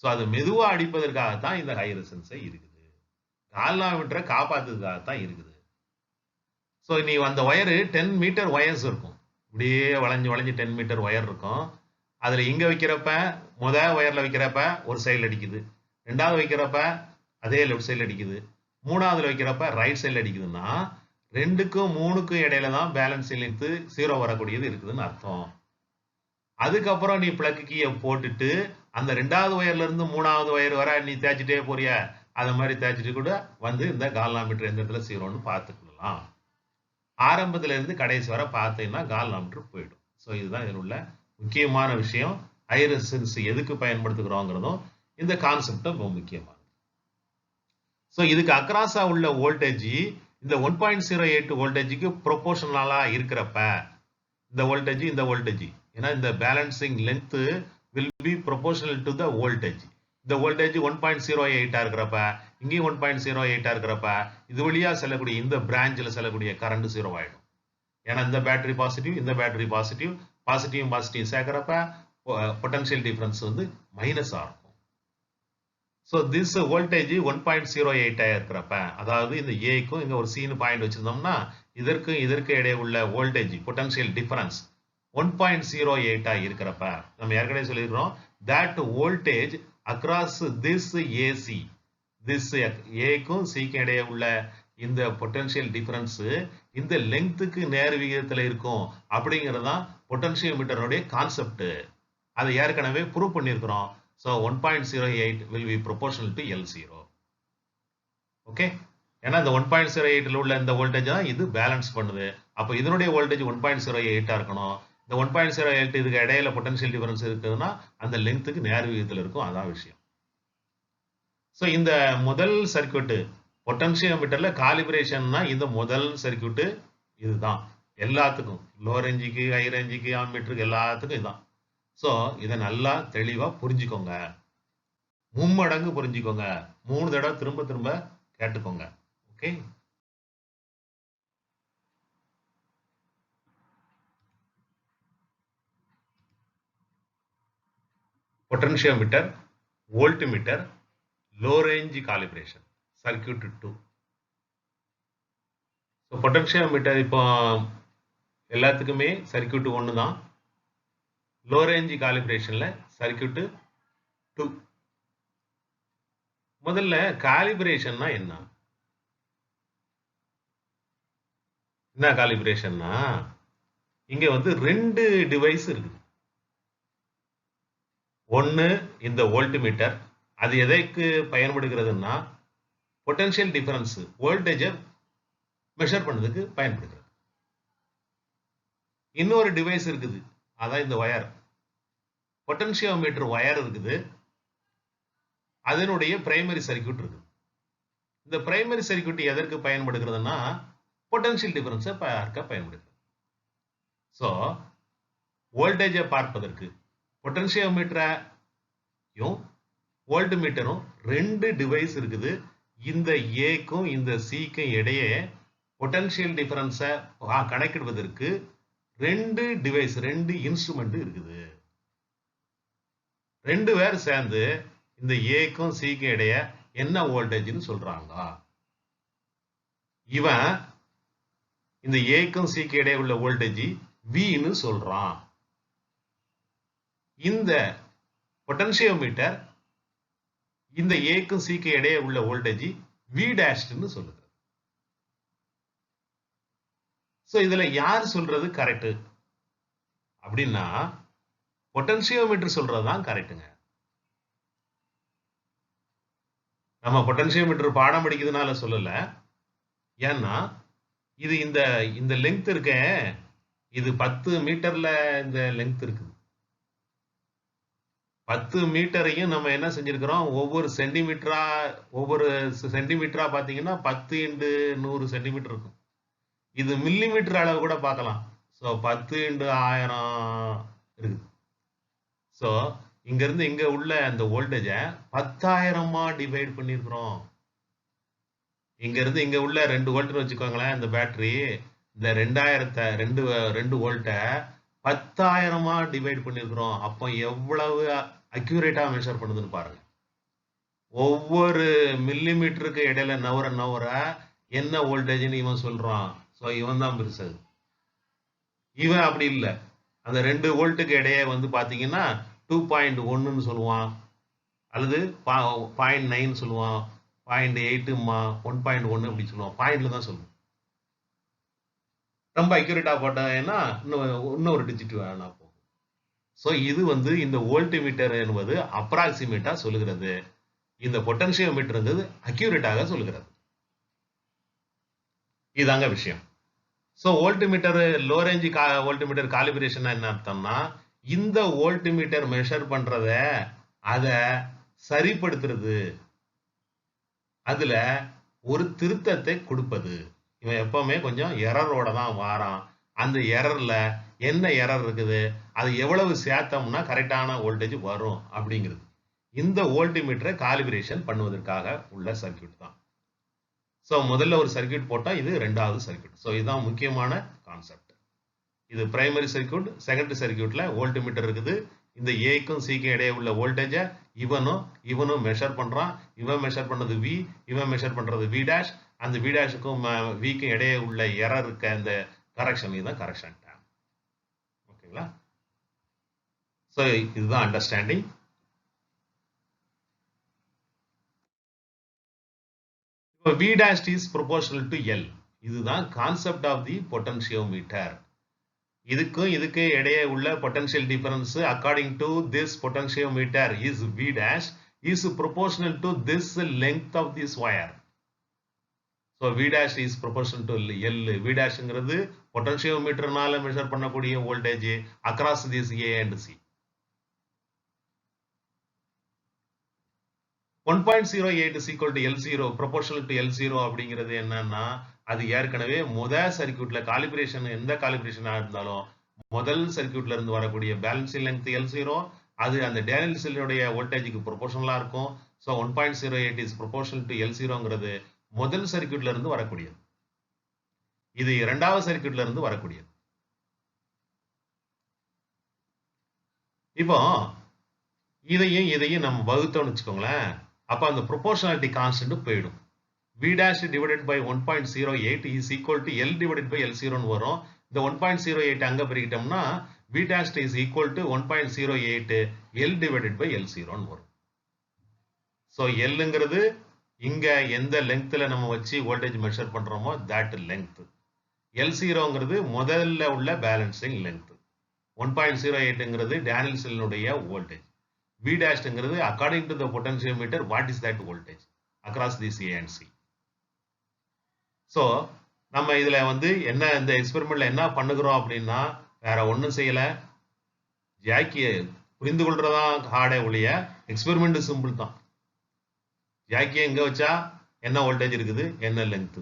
ஸோ அது மெதுவா அடிப்பதற்காகத்தான் இந்த ஹை ரெசன்ஸை இருக்குது. கால்வாமீட்டரை காப்பாத்துறதுக்காகத்தான் இருக்குது. ஸோ நீ அந்த ஒயரு 10 மீட்டர் ஒயர்ஸ் இருக்கும், இப்படியே வளைஞ்சு 10 மீட்டர் ஒயர் இருக்கும். அதுல இங்க வைக்கிறப்ப முதல் ஒயர்ல வைக்கிறப்ப ஒரு சைடில் அடிக்குது, ரெண்டாவது வைக்கிறப்ப அதே லெஃப்ட் சைடில் அடிக்குது, மூணாவதுல வைக்கிறப்ப ரைட் சைடில் அடிக்குதுன்னா 2க்கும் 3க்கும் இடையில தான் பேலன்சிங் லென்த் 0 வரக்கூடியது இருக்குதுன்னு அர்த்தம். அதுக்கப்புறம் நீ பிளக் கீயை போட்டுட்டு அந்த 2வது ஒயர்ல இருந்து 3வது ஒயர் வர நீ தேய்ச்சிட்டே போறிய, அத மாதிரி தேய்ச்சிட்டு கூட வந்து இந்த கால்வாமீட்டர் எந்த இடத்துல 0ன்னு பார்த்துக்கலாம். ஆரம்பத்துல இருந்து கடைசி வரை பார்த்தீங்கன்னா கால்வாமீட்டர் போயிடும். ஸோ இதுதான் இதில் உள்ள முக்கியமான விஷயம். ஐரெசன்ஸ் எதுக்கு பயன்படுத்துகிறோங்கிறதும் இந்த கான்செப்ட் ரொம்ப முக்கியமானது. ஸோ இதுக்கு அக்ராஸா உள்ள வோல்டேஜ் இந்த 1.08 வோல்டேஜுக்கு ப்ரொபோர்ஷனலா இருக்கிறப்ப இந்த வோல்டேஜ் ஏன்னா இந்த balancing length will be proportional to the voltage. இந்த வோல்டேஜ் 1.08 இருக்கிறப்ப இங்கேயும் 1.08 இருக்கிறப்ப இது வழியா செல்லக்கூடிய இந்த பிரான்ச்ல செல்லக்கூடிய கரண்ட் 0 ஆயிடும். ஏன்னா இந்த பேட்டரி பாசிட்டிவ், இந்த பேட்டரி பாசிட்டிவ் சேர்க்கிறப்ப பொட்டன்ஷியல் டிஃபரன்ஸ் வந்து மைனஸா இருக்கும். ஸோ திஸ் வோல்டேஜ் 1.08 இருக்கிறப்ப, அதாவது இந்த ஏக்கும் இங்க ஒரு சீனு பாயிண்ட் வச்சிருந்தோம்னா இதற்கு இடையே உள்ள வோல்டேஜ் பொட்டன்ஷியல் டிஃபரன்ஸ் 1.08 இருக்கிறப்ப நம்ம ஏற்கனவே சொல்லிடுறோம் that voltage across this AC, this ஏக்கும் சிக்கும் இடையே உள்ள இந்த பொட்டன்ஷியல் டிஃபரன்ஸ் இந்த லெங்க்த்துக்கு நேர் விகிதத்தில் இருக்கும் அப்படிங்கிறதான் பொட்டன்ஷியோமீட்டருடைய கான்செப்ட். அதை ஏற்கனவே ப்ரூவ் பண்ணியிருக்கிறோம். So 1.08 will be proportional to L0. Okay, ஏன்னா இந்த 1.08 உள்ள இந்த வோல்டேஜ் தான் இது பேலன்ஸ் பண்ணுது. அப்போ இதனுடைய வோல்டேஜ் 1.08 இருக்கணும். இந்த 1.08 இதுக்கு இடையில பொட்டன்ஷியல் டிஃபரன்ஸ் இருக்குதுன்னா அந்த லெங்க்த்துக்கு நேர் விகிதத்தில் இருக்கும். அதான் விஷயம். ஸோ இந்த முதல் சர்க்யூட் பொட்டன்ஷியோமீட்டர்ல காலிபிரேஷன்னா இந்த முதல் சர்க்யூட் இதுதான் எல்லாத்துக்கும், லோ ரேஞ்சுக்கு ஹை ரேஞ்சுக்கு ஆம்மீட்டருக்கு எல்லாத்துக்கும் இதுதான். ஸோ இதை நல்லா தெளிவா புரிஞ்சுக்கோங்க, மும்மடங்கு புரிஞ்சுக்கோங்க, 3 தடவை திரும்ப கேட்டுக்கோங்க. Okay, potentiometer, voltmeter, low range calibration, circuit 2. So potentiometer இப்போ எல்லாத்துக்குமே சர்க்யூட் 1 தான். லோ ரேஞ்ச் காலிபிரேஷன்ல சர்க்யூட் 2. முதல்ல காலிபிரேஷன்னா என்ன காலிபிரேஷன்னா இங்க வந்து 2 டிவைஸ் இருக்குது. ஒன்று இந்த வோல்ட்மீட்டர், அது எதற்கு பயன்படுகிறதுன்னா பொட்டன்ஷியல் டிஃபரன்ஸ் வோல்டேஜை மெஷர் பண்ணதுக்கு பயன்படுகிறது. இன்னொரு டிவைஸ் இருக்குது, அதான் இந்த ஒயர். பொட்டன்ஷியோமீட்டர் ஒயர் இருக்குது, அதனுடைய பிரைமரி சர்க்யூட் இருக்குது. இந்த பிரைமரி சர்க்யூட் எதற்கு பயன்படுகிறதுனா பொட்டன்ஷியல் டிஃபரன்ஸை பார்க்க பயன்படுகிறது. ஸோ வோல்டேஜை பார்ப்பதற்கு பொட்டன்ஷியோமீட்டரையும் வோல்ட்மீட்டரும் ரெண்டு டிவைஸ் இருக்குது. இந்த ஏக்கும் இந்த சிக்கும் இடையே பொட்டன்ஷியல் டிஃபரன்ஸை கணக்கிடுவதற்கு ரெண்டு டிவைஸ், ரெண்டு இன்ஸ்ட்ருமெண்ட் இருக்குது. ரெண்டு பேர் சேர்ந்து இந்த ஏக்கும் சிக்கும் இடையே என்ன வோல்டேஜ்னு சொல்றாங்க. இவன் இந்த ஏக்கும் சிக்கு இடையே உள்ள வோல்டேஜ் வின்னு சொல்றான். இந்த பொட்டன்ஷியோமீட்டர் இந்த ஏக்கும் சிக்கு இடையே உள்ள வோல்டேஜ் வி டேஷ்னு சொல்லுது. சோ இதுல யார் சொல்றது கரெக்ட் அப்படின்னா பொட்டன்ஷியோமீட்டர் சொல்றதுதான் கரெக்டுங்க. நம்ம பொட்டன்ஷியோமீட்டர் பாடம் படிக்கிறதுனால சொல்லல. ஏன்னா இது இந்த இந்த லெங்த் இருக்க, இது 10 மீட்டர்ல இந்த லெங்த் இருக்குது. 10 மீட்டரையும் நம்ம என்ன செஞ்சிருக்கிறோம், ஒவ்வொரு சென்டிமீட்டரா பாத்தீங்கன்னா 10 × 100 சென்டிமீட்டர் இருக்கும். இது மில்லிமீட்டர் அளவு கூட பார்க்கலாம். ஸோ 10 × 1000 இருக்குது. ஸோ இங்க இருந்து இங்க உள்ள அந்த வோல்டேஜை 10,000 டிவைட் பண்ணிருக்கிறோம். இங்க இருந்து இங்க உள்ள 2 வோல்ட்னு வச்சுக்கோங்களேன். இந்த பேட்டரி இந்த 2 வோல்ட்டை 10,000 டிவைட் பண்ணிருக்கிறோம். அப்போ எவ்வளவு அக்யூரேட்டா மெஷர் பண்ணுதுன்னு பாருங்க. ஒவ்வொரு மில்லிமீட்டருக்கு இடையில நவர என்ன வோல்டேஜ்னு இவன் சொல்றான். ஸோ இவன் தான் பெருசு. இவன் அப்படி இல்லை. அந்த 2 வோல்ட்டுக்கு இடையே வந்து பாத்தீங்கன்னா 2.1ன்னு சொல்லுவான், அல்லது 0.9 சொல்லுவான், 0.8மா, 1.1 அப்படி சொல்லுவான். பாயிண்ட்ல தான் சொல்லுவோம். ரொம்ப அக்யூரேட்டா போட்டேன்னா இன்னொரு டிஜிட் வேணா போகும். ஸோ இது வந்து இந்த வோல்ட்மீட்டர் என்பது அப்ராக்சிமேட்டா சொல்லுகிறது. இந்த பொட்டன்ஷியோமீட்டர் அக்யூரேட்டாக சொல்லுகிறது. இதாங்க விஷயம். So voltmeter low range voltmeter calibration என்ன அர்த்தம்னா, இந்த வோல்ட்மீட்டர் மெஷர் பண்றத அத சரிப்படுத்துறது, அதுல ஒரு திருத்தத்தை கொடுப்பது. இவன் எப்பவுமே கொஞ்சம் எரரோட தான் வாரான். அந்த எரர்ல என்ன எரர் இருக்குது, அது எவ்வளவு சேர்த்தோம்னா கரெக்டான வோல்டேஜ் வரும் அப்படிங்கிறது. இந்த வோல்ட்மீட்டரை காலிபிரேஷன் பண்ணுவதற்காக உள்ள சர்க்யூட் தான். ஸோ முதல்ல ஒரு சர்க்யூட் போட்டா இது ரெண்டாவது சர்க்யூட். ஸோ இதுதான் முக்கியமான கான்செப்ட். இது பிரைமரி சர்க்யூட். செகண்டரி சர்க்யூட்ல வோல்ட்மீட்டர் இருக்குது. இந்த ஏக்கும் சிக்கும் இடையே உள்ள வோல்டேஜை இவனும் மெஷர் பண்றான். இவன் மெஷர் பண்ணது வி, இவன் மெஷர் பண்றது வி டேஷ். அந்த வி டேஷுக்கும் விக்கும் இடையே உள்ள எரர் இருக்க அந்த கரெக்ஷன், இதுதான் கரெக்ஷன் டேம். ஓகேங்களா? ஸோ இதுதான் understanding. V dash is proportional to L. இதுதான் கான்செப்ட் ஆஃப் தி பொட்டன்ஷியோமீட்டர். இதுக்கும் இடையே உள்ள potential difference according to this potentiometer is V dash is proportional to this length of this wire. So V dash is proportional to L. V dashங்கிறது பொட்டன்ஷியோமீட்டர்னால மெஷர் பண்ணக்கூடிய voltage across this A and C. 1.08 is equal to L0, proportional to L0 அப்படிங்கிறது என்னன்னா, அது ஏற்கனவே முதல் சர்க்யூட்ல காலிபிரேஷன், எந்த காலிபிரேஷனா இருந்தாலும் முதல் சர்க்யூட்ல இருந்து வரக்கூடிய பேலன்சிங் லெங்த் L0, அது அந்த டேனியல்-செல்லுடைய வோல்டேஜுக்கு ப்ரொபோர்ஷனலா இருக்கும். ஸோ 1.08 இஸ் ப்ரொபோர்ஷனல் டு L0ங்கிறது முதல் சர்க்யூட்ல இருந்து வரக்கூடியது. இது இரண்டாவது சர்க்யூட்ல இருந்து வரக்கூடியது. இப்போ இதையும் நம்ம வகுத்தோம்னு வச்சுக்கோங்களேன். அப்ப அந்த ப்ரொபோர்ஷனாலிட்டி கான்ஸ்டன்ட் போயிடும். V dash divided by 1.08 is equal to L divided by L0 வரும். இந்த 1.08 அங்க பெருக்கிட்டோம்னா V dash is equal to 1.08 L divided by L0 வரும். So Lங்கிறது இங்க எந்த லெங்க்த்ல நம்ம வச்சு வோல்டேஜ் மெஷர் பண்றோமோ that length. L0ங்கிறது முதல்ல உள்ள பேலன்சிங் லெங்த். 1.08ங்கிறது டேனியல் செல்லுடைய voltage. V dashed according to the potentiometer, what is that voltage across this A and C. So நம்ம இதுல என்ன இந்த எக்ஸ்பெரிமெண்ட்ல என்ன பண்ணுகிறோம் அப்படின்னா வேற ஒண்ணும் செய்யல. ஜாக்கிய புரிந்து கொள்றதா ஹார்டே ஒழிய எக்ஸ்பெரிமெண்ட் சிம்பிள் தான். ஜாக்கிய எங்க வச்சா என்ன வோல்டேஜ் இருக்குது, என்ன லென்த்.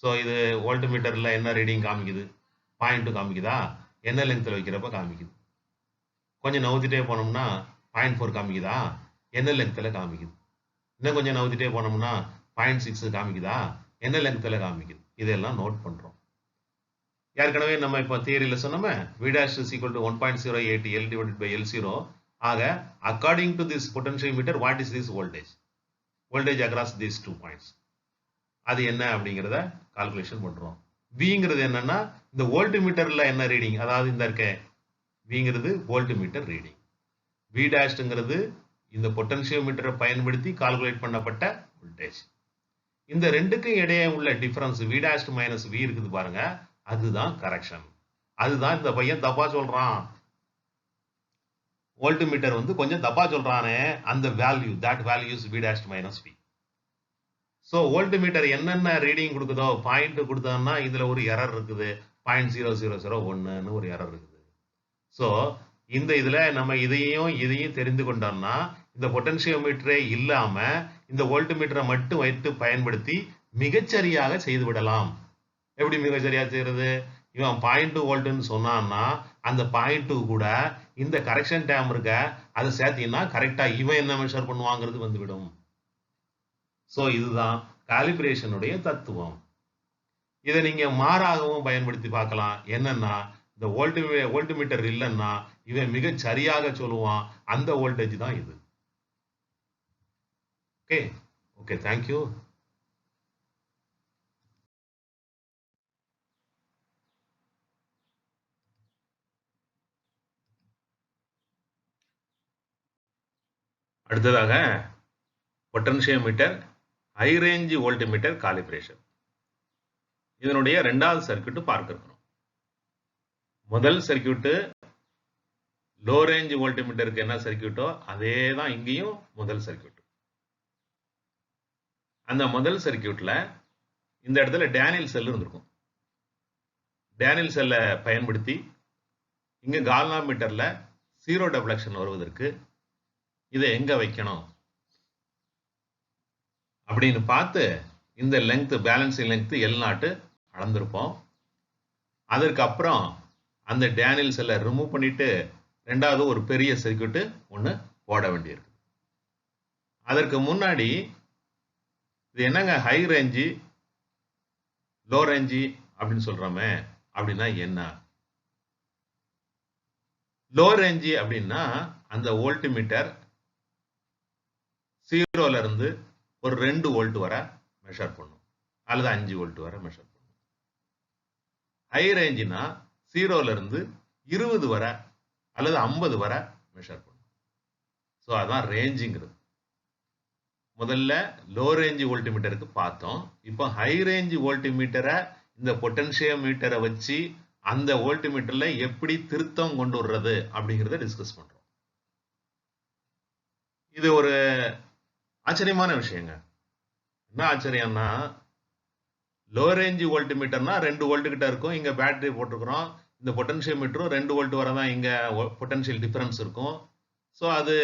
ஸோ இது வோல்ட்மீட்டர்ல என்ன ரீடிங் காமிக்குது, 0.2 காமிக்குதா, என்ன லென்த்ல வைக்கிறப்ப காமிக்குது. கொஞ்சம் நவுத்திட்டே போனோம்னா 0.4 காமிக்குதா, என்ன லென்த்ல காமிக்குது. இன்னும் கொஞ்சம் நவுத்திட்டே போனோம்னா 0.6 காமிக்குதா, என்ன லென்த்ல காமிக்குது. இதெல்லாம் நோட் பண்றோம். ஏற்கனவே நம்ம இப்போ தியரியில சொன்னோமே V dash is equal to 1.08 L divided by L0. ஆக according to this potentiometer what is this voltage across these 2 points. அது என்ன அப்படிங்கறத கால்குலேஷன் பண்றோம். Vங்கிறது என்னன்னா இந்த வோல்ட்மீட்டர்ல என்ன ரீடிங், அதாவது இந்த இருக்க Vங்கிறது வோல்ட்மீட்டர் ரீடிங். V dashங்கிறது இந்த பொட்டன்ஷியோமீட்டரை பயன்படுத்தி கால்குலேட் பண்ணப்பட்ட வோல்டேஜ். இந்த ரெண்டுக்கும் இடையே உள்ள difference V dash minus V இருக்குது பாருங்க, அதுதான் கரெக்ஷன். அதுதான் இந்த பையன் தப்பா சொல்றான். வோல்ட்மீட்டர் கொஞ்சம் தப்பா சொல்றானே, அந்த value that value is V dash minus V. So voltmeter என்னென்ன ரீடிங் கொடுக்குதோ பாயிண்ட் கொடுத்தோம்னா இதுல ஒரு எரர் இருக்குது, 0.0001ன்னு ஒரு எரர் இருக்குது. சோ இந்த இதுல நம்ம இதையும் தெரிந்து கொண்டோம்னா இந்த பொட்டன்ஷியோமீட்டரே இல்லாம இந்த வோல்ட்மீட்டரை மட்டும் வைத்து பயன்படுத்தி மிகச்சரியாக செய்து விடலாம். எப்படி மிகச்சரியா செய்யறது? இவன் 0.2 வோல்ட்னு சொன்னான்னா அந்த 0.2 கூட இந்த கரெக்ஷன் டேம் இருக்க அதை சேர்த்தீங்கன்னா கரெக்டா இவன் என்ன மெஷர் பண்ணுவாங்கிறது வந்துவிடும். சோ இதுதான் காலிபிரேஷனுடைய தத்துவம். இதை நீங்க மாறாகவும் பயன்படுத்தி பார்க்கலாம். என்னன்னா இந்த வோல்ட்மீட்டர் இல்லைன்னா இவன் மிக சரியாக சொல்லுவான், அந்த வோல்டேஜ் தான் இது. Okay thank you. அடுத்ததாக potentiometer high range voltmeter calibration. இதனுடைய இரண்டாவது சர்க்யூட் பார்க்க இருக்கிறோம். முதல் சர்க்யூட் லோ ரேஞ்ச் வோல்ட்மீட்டருக்கு என்ன சர்க்யூட்டோ அதே தான் இங்கேயும் முதல் சர்க்யூட். அந்த முதல் சர்க்யூட்ல இந்த இடத்துல டேனியல் செல் இருந்திருக்கும். டேனியல் செல்லை பயன்படுத்தி இங்க கால்வாமீட்டர்ல ஜீரோ டெஃப்ளெக்ஷன் வருவதற்கு இதை எங்க வைக்கணும் அப்படின்னு பார்த்து இந்த லெங்த் பேலன்சிங் லெங்த் L0 அளந்திருப்போம். அதற்கு அப்புறம் அந்த டேனியல் செல்லை ரிமூவ் பண்ணிட்டு ரெண்டாவது ஒரு பெரிய சர்க்யூட் ஒன்று போட வேண்டியிருக்கு. அதற்கு முன்னாடி இது என்னங்க ஹை ரேஞ்சு லோ ரேஞ்சு அப்படின்னு சொல்றோமே, அப்படின்னா என்ன? லோ ரேஞ்சு அப்படின்னா அந்த வோல்ட்மீட்டர் 0ல இருந்து ஒரு 2 வோல்ட் வரை மெஷர் பண்ணும், அல்லது 5 வோல்ட் வரை மெஷர் பண்ணும். ஹை ரேஞ்சுனா 0ல இருந்து 20 வரை அல்லது 50 வரை மெஷர் பண்ணும். ஸோ அதான் ரேஞ்சுங்கிறது. முதல்ல லோ ரேஞ்ச் வோல்ட்மீட்டருக்கு பார்த்தோம். இப்போ ஹை ரேஞ்ச் வோல்ட்மீட்டரை இந்த பொட்டன்ஷியோமீட்டரை வச்சு அந்த வோல்ட்மீட்டர்ல எப்படி திருத்தம் கொண்டு வர்றது அப்படிங்கிறத டிஸ்கஸ் பண்றோம். இது ஒரு ஆச்சரியமான விஷயங்க. என்ன ஆச்சரியம்னா, லோ ரேஞ்ச் வோல்ட்மீட்டர்னா 2 வோல்ட் கிட்ட இருக்கும். இங்க பேட்டரி போட்டிருக்கிறோம். இந்த பொட்டன்ஷியோமீட்டரும் 2 வோல்ட் வரை தான் இங்க பொட்டன்ஷியல் டிஃபரன்ஸ் இருக்கும். ஸோ அது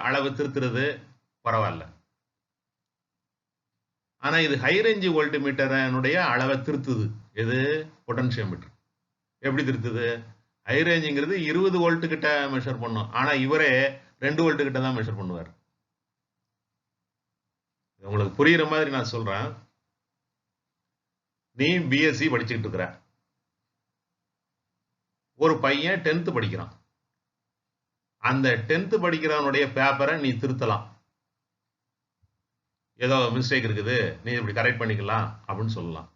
அளவு திருத்துறது பரவாயில்ல. ஆனா இது ஹை ரேஞ்ச் வோல்ட்மீட்டரனுடைய அளவை திருத்துது. எது? பொட்டன்ஷியோமீட்டர். எப்படி திருத்துது? ஹை ரேஞ்சுங்கிறது 20 வோல்ட் கிட்ட மெஷர் பண்ணும். ஆனா இவரே 2 வோல்ட் கிட்ட தான் மெஷர் பண்ணுவார். உங்களுக்கு புரியுற மாதிரி நான் சொல்றேன். நீ பிஎஸ்சி படிச்சுட்டு இருக்கிற, ஒரு பையன் 10th படிக்கிறான். அந்த 10th படிக்கிறவனுடைய பேப்பரை நீ திருத்தலாம். ஏதோ மிஸ்டேக் இருக்குது, நீ இப்படி கரெக்ட் பண்ணிக்கலாம் அப்படின்னு சொல்லலாம்.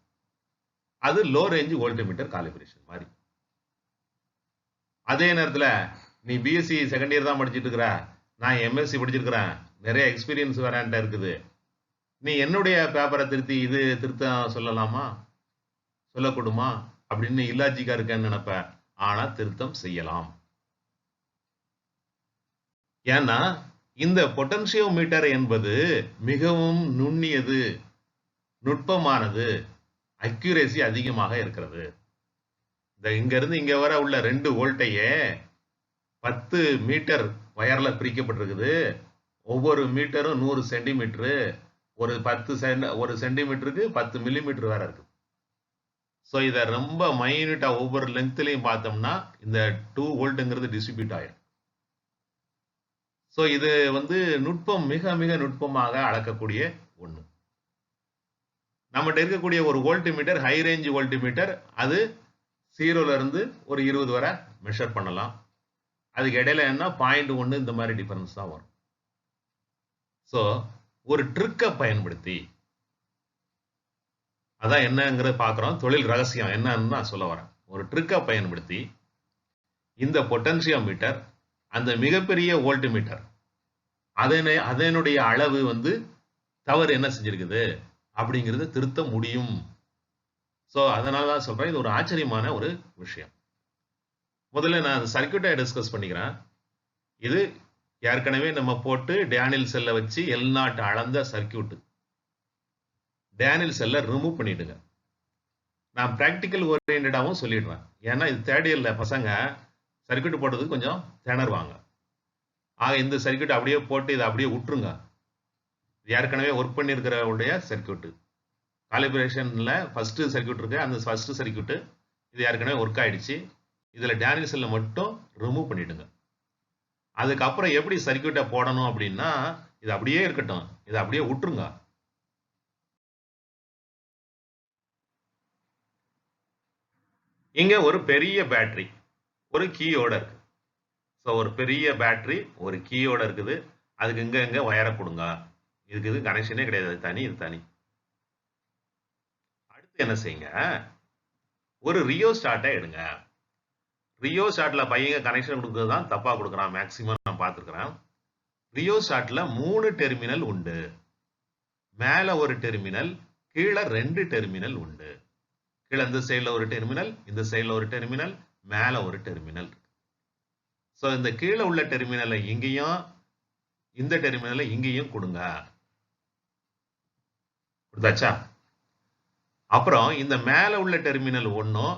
அது லோ ரேஞ்ச் வோல்ட்மீட்டர் காலிபிரேஷன் மாதிரி. அதே நேரத்தில் நீ பிஎஸ்சி செகண்ட் இயர் தான் படிச்சுட்டு இருக்கிற, நான் எம்எஸ்சி படிச்சிருக்கிறேன், நிறைய எக்ஸ்பீரியன்ஸ் வேறன்ட்ட இருக்குது, நீ என்னுடைய பேப்பரை திருத்தி இது திருத்த சொல்லலாமா, சொல்லக்கூடுமா அப்படின்னு இல்லாஜிக்கா இருக்கேன்னு நினைப்ப. ஆனா திருத்தம் செய்யலாம். ஏன்னா இந்த பொட்டன்சியோமீட்டர் என்பது மிகவும் நுண்ணியது, நுட்பமானது, அக்யூரேசி அதிகமாக இருக்கிறது. இங்க இருந்து இங்க வர உள்ள 2 வோல்ட்டையே 10 மீட்டர் வயர்ல பிரிக்கப்பட்டிருக்குது. ஒவ்வொரு மீட்டரும் 100 சென்டிமீட்டர். ஒரு சென்டிமீட்டருக்கு 10 மில்லிமீட்டர் வேற இருக்கு. சோ இத ரொம்ப மைன்யூட்டா ஒவ்வொரு லெங்த்லயும் பார்த்தோம்னா இந்த 2 வோல்ட்ங்கிறது டிஸ்ட்ரிபியூட் ஆயிடும். சோ இது நுட்பம், மிக மிக நுட்பமாக அளக்கக்கூடிய ஒண்ணு. நம்மகிட்ட இருக்கக்கூடிய ஒரு வோல்ட்மீட்டர், ஹை ரேஞ்ச் வோல்ட்மீட்டர், அது 0ல இருந்து ஒரு 20 வரை மெஷர் பண்ணலாம். அதுக்கு இடையில என்ன 0.1 இந்த மாதிரி டிஃபரன்ஸ் தான் வரும். சோ ஒரு ட்ரிக்கை பயன்படுத்தி, அதான் என்னங்கிறத பார்க்கிறோம். தொழில் ரகசியம் என்னன்னு நான் சொல்ல வரேன். ஒரு ட்ரிக்கை பயன்படுத்தி இந்த பொட்டன்சியோமீட்டர் அந்த மிகப்பெரிய வோல்ட்மீட்டர் அதனுடைய அளவு தவறு என்ன செஞ்சிருக்குது அப்படிங்கறத திருத்த முடியும். சோ அதனாலதான் சொல்றேன், இது ஒரு ஆச்சரியமான ஒரு விஷயம். முதல்ல நான் சர்க்யூட்டை டிஸ்கஸ் பண்ணிக்கிறேன். இது ஏற்கனவே நம்ம போட்டு டேனியல் செல்லை வச்சு L0 அளந்த சர்க்யூட். டேனியல் செல்லை ரிமூவ் பண்ணிடுங்க. நான் பிராக்டிக்கல் ஓரியன்டாவும் சொல்லிடுறேன். ஏன்னா இது தேர்ட் இயர்ல பசங்க சர்க்யூட் போட்டதுக்கு கொஞ்சம் திணறுவாங்க. ஆக இந்த சர்க்யூட் அப்படியே போட்டு இதை அப்படியே விட்டுருங்க. ஏற்கனவே ஒர்க் பண்ணியிருக்கிறவருடைய சர்க்யூட். காலிபிரேஷன்ல ஃபர்ஸ்ட் சர்க்யூட் இருக்கு. அந்த ஃபர்ஸ்ட் சர்க்யூட் இது ஏற்கனவே ஒர்க் ஆயிடுச்சு. இதுல டேனியல் செல்லை மட்டும் ரிமூவ் பண்ணிடுங்க. அதுக்கப்புறம் எப்படி சர்க்யூட்டை போடணும் அப்படின்னா, இது அப்படியே இருக்கட்டும், இதை அப்படியே விட்டுருங்க. இங்க ஒரு பெரிய பேட்டரி ஒரு கீயோட இருக்கு. ஸோ ஒரு பெரிய பேட்டரி ஒரு கீயோட இருக்குது. அதுக்கு இங்க வயரை கொடுங்க. இதுக்கு இது கனெக்ஷனே கிடையாது. அது தனி, இது தனி. அடுத்து என்ன செய்யுங்க, ஒரு ரியோ ஸ்டார்ட்டை எடுங்க. ரியோ ஸ்டார்ட்ல பையங்க கனெக்ஷன் கொடுக்கறது தான் தப்பா கொடுக்குறான். மேக்சிமம் நான் பார்த்துருக்கிறேன். ரியோ ஸ்டார்ட்ல 3 டெர்மினல் உண்டு. மேல ஒரு டெர்மினல், கீழே 2 டெர்மினல் உண்டு. கீழே இந்த சைட்ல ஒரு டெர்மினல், இந்த சைட்ல ஒரு டெர்மினல், மேல ஒரு டெர்மினல். சோ இந்த கீழே உள்ள டெர்மினலை இங்கேயும், இந்த டெர்மினலை இங்கேயும் கொடுங்க. கொடுத்தாச்சா? அப்புறம் இந்த மேல உள்ள டெர்மினல் ஒன்னும்,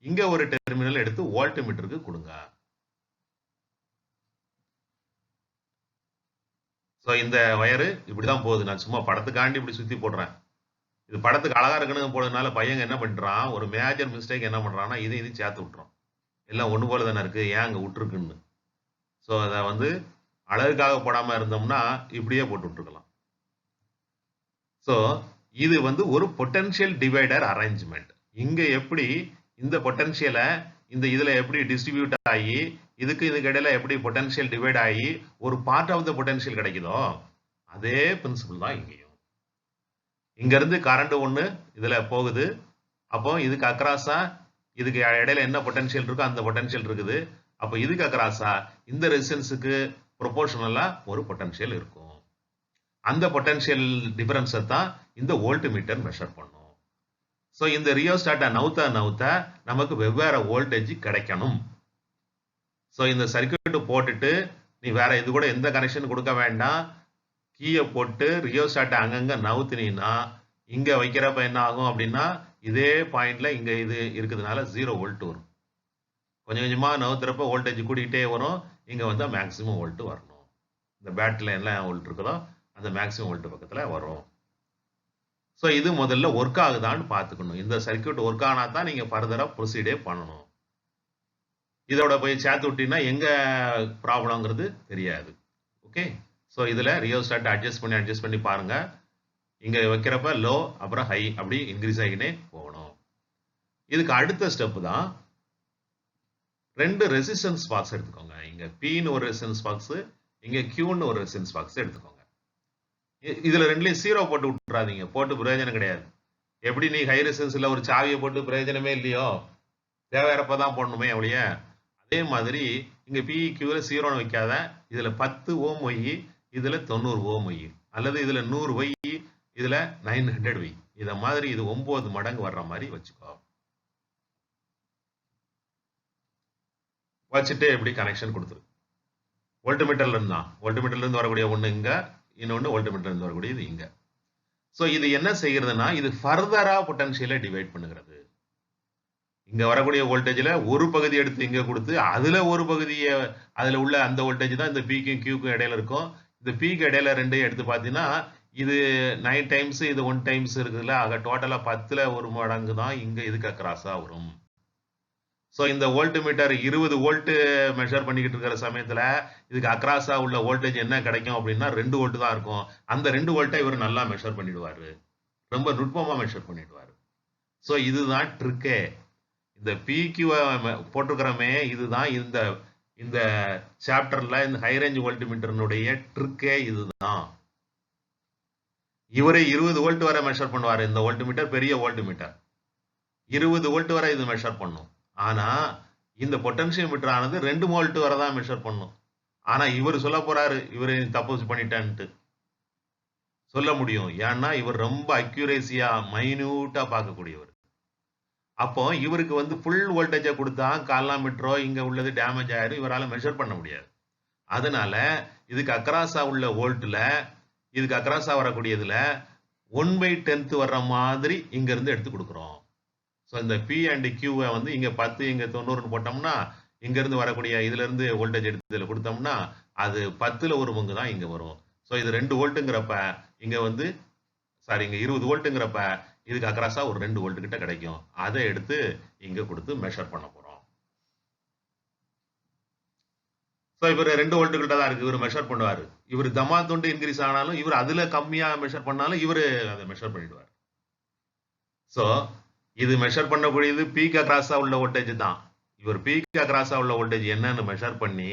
இங்க ஒரு டெர்மினல் எடுத்து வோல்ட்மீட்டருக்கு கொடுங்க. சோ இந்த வயரு இப்படிதான் போகுது. நான் சும்மா படத்துக்காண்டி இப்படி சுத்தி போடுறேன். இது படத்துக்கு அழகா இருக்கணும் போடுறதுனால பையங்க என்ன பண்றான், ஒரு மேஜர் மிஸ்டேக் என்ன பண்றான்னா, இதையும் சேர்த்து விட்டுறோம். எல்லாம் ஒண்ணு போல தானே இருக்கு, ஏன் அங்க விட்டுருக்குன்னு. சோ அதை அழகுக்காக போடாம இருந்தோம்னா இப்படியே போட்டு விட்டுருக்கலாம். சோ இது ஒரு பொட்டன்ஷியல் டிவைடர் அரேஞ்ச்மெண்ட். இங்க எப்படி இந்த பொட்டன்ஷியலை இதுல எப்படி டிஸ்ட்ரிபியூட் ஆகி இதுக்கு இடையில எப்படி பொட்டன்ஷியல் டிவைட் ஆகி ஒரு பார்ட் ஆஃப் த பொட்டன்ஷியல் கிடைக்குதோ, அதே பிரின்சிபிள் தான் இங்கேயும். இங்க இருந்து கரண்ட் ஒண்ணு இதுல போகுது. அப்போ இதுக்கு அக்ராஸா இதுக்கு இடையில என்ன பொட்டன்ஷியல் இருக்கோ அந்த பொட்டன்ஷியல் இருக்குது. அப்போ இதுக்கு அக்ராஸா இந்த ரெசிஸ்டன்ஸுக்கு ப்ரொபோர்ஷனலா ஒரு பொட்டன்ஷியல் இருக்கும். அந்த பொட்டன்ஷியல் டிஃபரன்ஸை தான் இந்த வோல்ட்மீட்டர் மெஷர் பண்ணும். சோ இந்த ரியோஸ்டாட்டை நவுத்த நமக்கு வெவ்வேறு வோல்டேஜ் கிடைக்கணும். சோ இந்த சர்க்யூட் போட்டுட்டு நீ வேற இது கூட எந்த கனெக்ஷன் கொடுக்க வேண்டாம். கீயை போட்டு ரியோஸ்டாட்டை அங்கங்க நவுத்தினா இங்க வைக்கிறப்ப என்ன ஆகும் அப்படின்னா, இதே பாயிண்ட்ல இங்க இது இருக்குதுனால 0 வோல்ட் வரும். கொஞ்சம் கொஞ்சமா நவுத்துறப்ப வோல்டேஜ் கூட்டிகிட்டே வரும். இங்க வந்தா மேக்சிமம் வோல்ட் வரணும். இந்த பேட்டரியில என்ன வோல்ட் இருக்குதோ அந்த மேக்சிமம் வோல்ட் பக்கத்துல வரும். சோ இது முதல்ல ஒர்க் ஆகுதான்னு பார்த்துக்கணும். இந்த சர்க்யூட் ஒர்க் ஆனா தான் நீங்க ஃபர்தரா ப்ரொசீடே பண்ணணும். இதோட போய் சேர்த்து விட்டீங்கன்னா எங்க ப்ராப்ளம்ங்கிறது தெரியாது. ஓகே. சோ இதுல ரியோஸ்டாட் அட்ஜஸ்ட் பண்ணி பாருங்க. இங்க வைக்கிறப்ப லோ அப்புறம் ஹை அப்படி இன்க்ரீஸ் ஆகினே போகணும். இதுக்கு அடுத்த ஸ்டெப் தான் 2 ரெசிஸ்டன்ஸ் பாக்ஸ் எடுத்துக்கோங்க. இங்க Pன்னு ஒரு ரெசிஸ்டன்ஸ் பாக்ஸ், இங்க Qன்னு ஒரு ரெசிஸ்டன்ஸ் பாக்ஸ் எடுத்துக்கோங்க. இதுல ரெண்டுலயும் 0 போட்டு விட்டுறாதீங்க. போட்டு பிரயோஜனம் கிடையாது. எப்படி நீ ஹை ரெசிஸ்டன்ஸ்ல ஒரு சாவியை போட்டு பிரயோஜனமே இல்லையோ, தேவையறப்பதான் போடணுமே ஒழிய, அதே மாதிரி இங்க PQல 0 வைக்காத. இதுல 10 ஓம் வை, இதுல 90 ஓம் வை, அல்லது இதுல 100 வை, இதுல 900 வை. இத மாதிரி இது 9 மடங்கு வர்ற மாதிரி வச்சுக்கோ. வச்சுட்டு எப்படி கனெக்ஷன் கொடுத்துரு. வோல்ட்மீட்டர்ல இருந்தான். வோல்ட்மீட்டர்ல இருந்து வரக்கூடிய ஒண்ணு இங்க, இன்னொன்னு வோல்ட்மீட்டர்ல இருந்து வரக்கூடியது இங்க. சோ இது என்ன செய்யறதுன்னா, இது ஃபர்தரா பொட்டன்ஷியலை டிவைட் பண்ணுகிறது. இங்க வரக்கூடிய வோல்டேஜ்ல ஒரு பகுதி எடுத்து இங்க கொடுத்து, அதுல ஒரு பகுதிய அதுல உள்ள அந்த வோல்டேஜ் தான் இந்த Pக்கும் Qக்கும் இடையில இருக்கும். இந்த Pக்கு இடையில 2யும் எடுத்து பார்த்தீங்கன்னா, இது 9 டைம்ஸ் இது 1 டைம்ஸ் இருக்குதுல்ல. ஆக டோட்டலா 10ல ஒரு மடங்கு தான் இங்க இதுக்கு அக்ராஸா வரும். சோ இந்த வோல்ட்மீட்டர் 20 வோல்ட் மெஷர் பண்ணிக்கிட்டு இருக்கிற சமயத்துல இதுக்கு அக்ராஸா உள்ள வோல்டேஜ் என்ன கிடைக்கும் அப்படின்னா 2 வோல்ட் தான் இருக்கும். அந்த 2 வோல்ட்டை இவர் நல்லா மெஷர் பண்ணிடுவாரு. ரொம்ப நுட்பமா மெஷர் பண்ணிடுவாரு. சோ இதுதான் ட்ரிக்கே. இந்த PQ போட்டிருக்கிறோமே இதுதான் இந்த இந்த சாப்டர்ல இந்த ஹை ரேஞ்ச் வோல்ட்மீட்டர்னுடைய ட்ரிக்கே இதுதான். இவரே 20 வோல்ட் வரை மெஷர் பண்ணுவாரு. இந்த வோல்ட்மீட்டர் பெரிய வோல்ட்மீட்டர் 20 வோல்ட் வரை இது மெஷர் பண்ணும். ஆனா இந்த பொட்டன்ஷியோமீட்டர் ஆனது 2 வோல்ட் வரை தான் மெஷர் பண்ணும். ஆனா இவர் சொல்ல போறாரு இவரு தப்பு பண்ணிட்டான்ட்டு சொல்ல முடியும். ஏன்னா இவர் ரொம்ப அக்யூரேசியா மைன்யூட்டா பார்க்கக்கூடியவர். அப்போ இவருக்கு வந்து ஃபுல் வோல்டேஜ கொடுத்தா கால்னாமீட்டரோ இங்க உள்ளது டேமேஜ் ஆயிரும். இவரால மெஷர் பண்ண முடியாது. அதனால இதுக்கு அக்ராஸா உள்ள வோல்ட்ல இதுக்கு அக்ராஸா வரக்கூடியதுல 1/10 வர்ற மாதிரி இங்க இருந்து எடுத்து கொடுக்குறோம். சோ இந்த P and Q வந்து இங்க 10 இங்க 90ன்னு போட்டோம்னா இங்க இருந்து வரக்கூடிய இதுல இருந்து வோல்டேஜ் எடுத்து இதுல கொடுத்தோம்னா அது 10ல ஒரு பங்கு தான் இங்க வரும். சோ இது 2 வோல்ட்ங்கிறப்ப இங்க வந்து இங்க 20 வோல்ட்ங்கிறப்ப இதுக்கு அக்ராஸா ஒரு 2 வோல்ட் கிட்ட கிடைக்கும். அதை எடுத்து இங்க கொடுத்து மெஷர் பண்ண போறோம். சோ இவர் 2 வோல்ட் கிட்ட தான் இருக்கு. இவர் மெஷர் பண்ணுவாரு. இவர் தமா தொண்டு இன்கிரீஸ் ஆனாலும் இவர் அதுல கம்மியா மெஷர் பண்ணாலும் இவர் அதை மெஷர் பண்ணிடுவார். சோ இது மெஷர் பண்ணக்கூடியது பீக் அக்ராஸா உள்ள வோல்டேஜ் தான். இவர் பீக் அக்ராஸா உள்ள வோல்டேஜ் என்னன்னு மெஷர் பண்ணி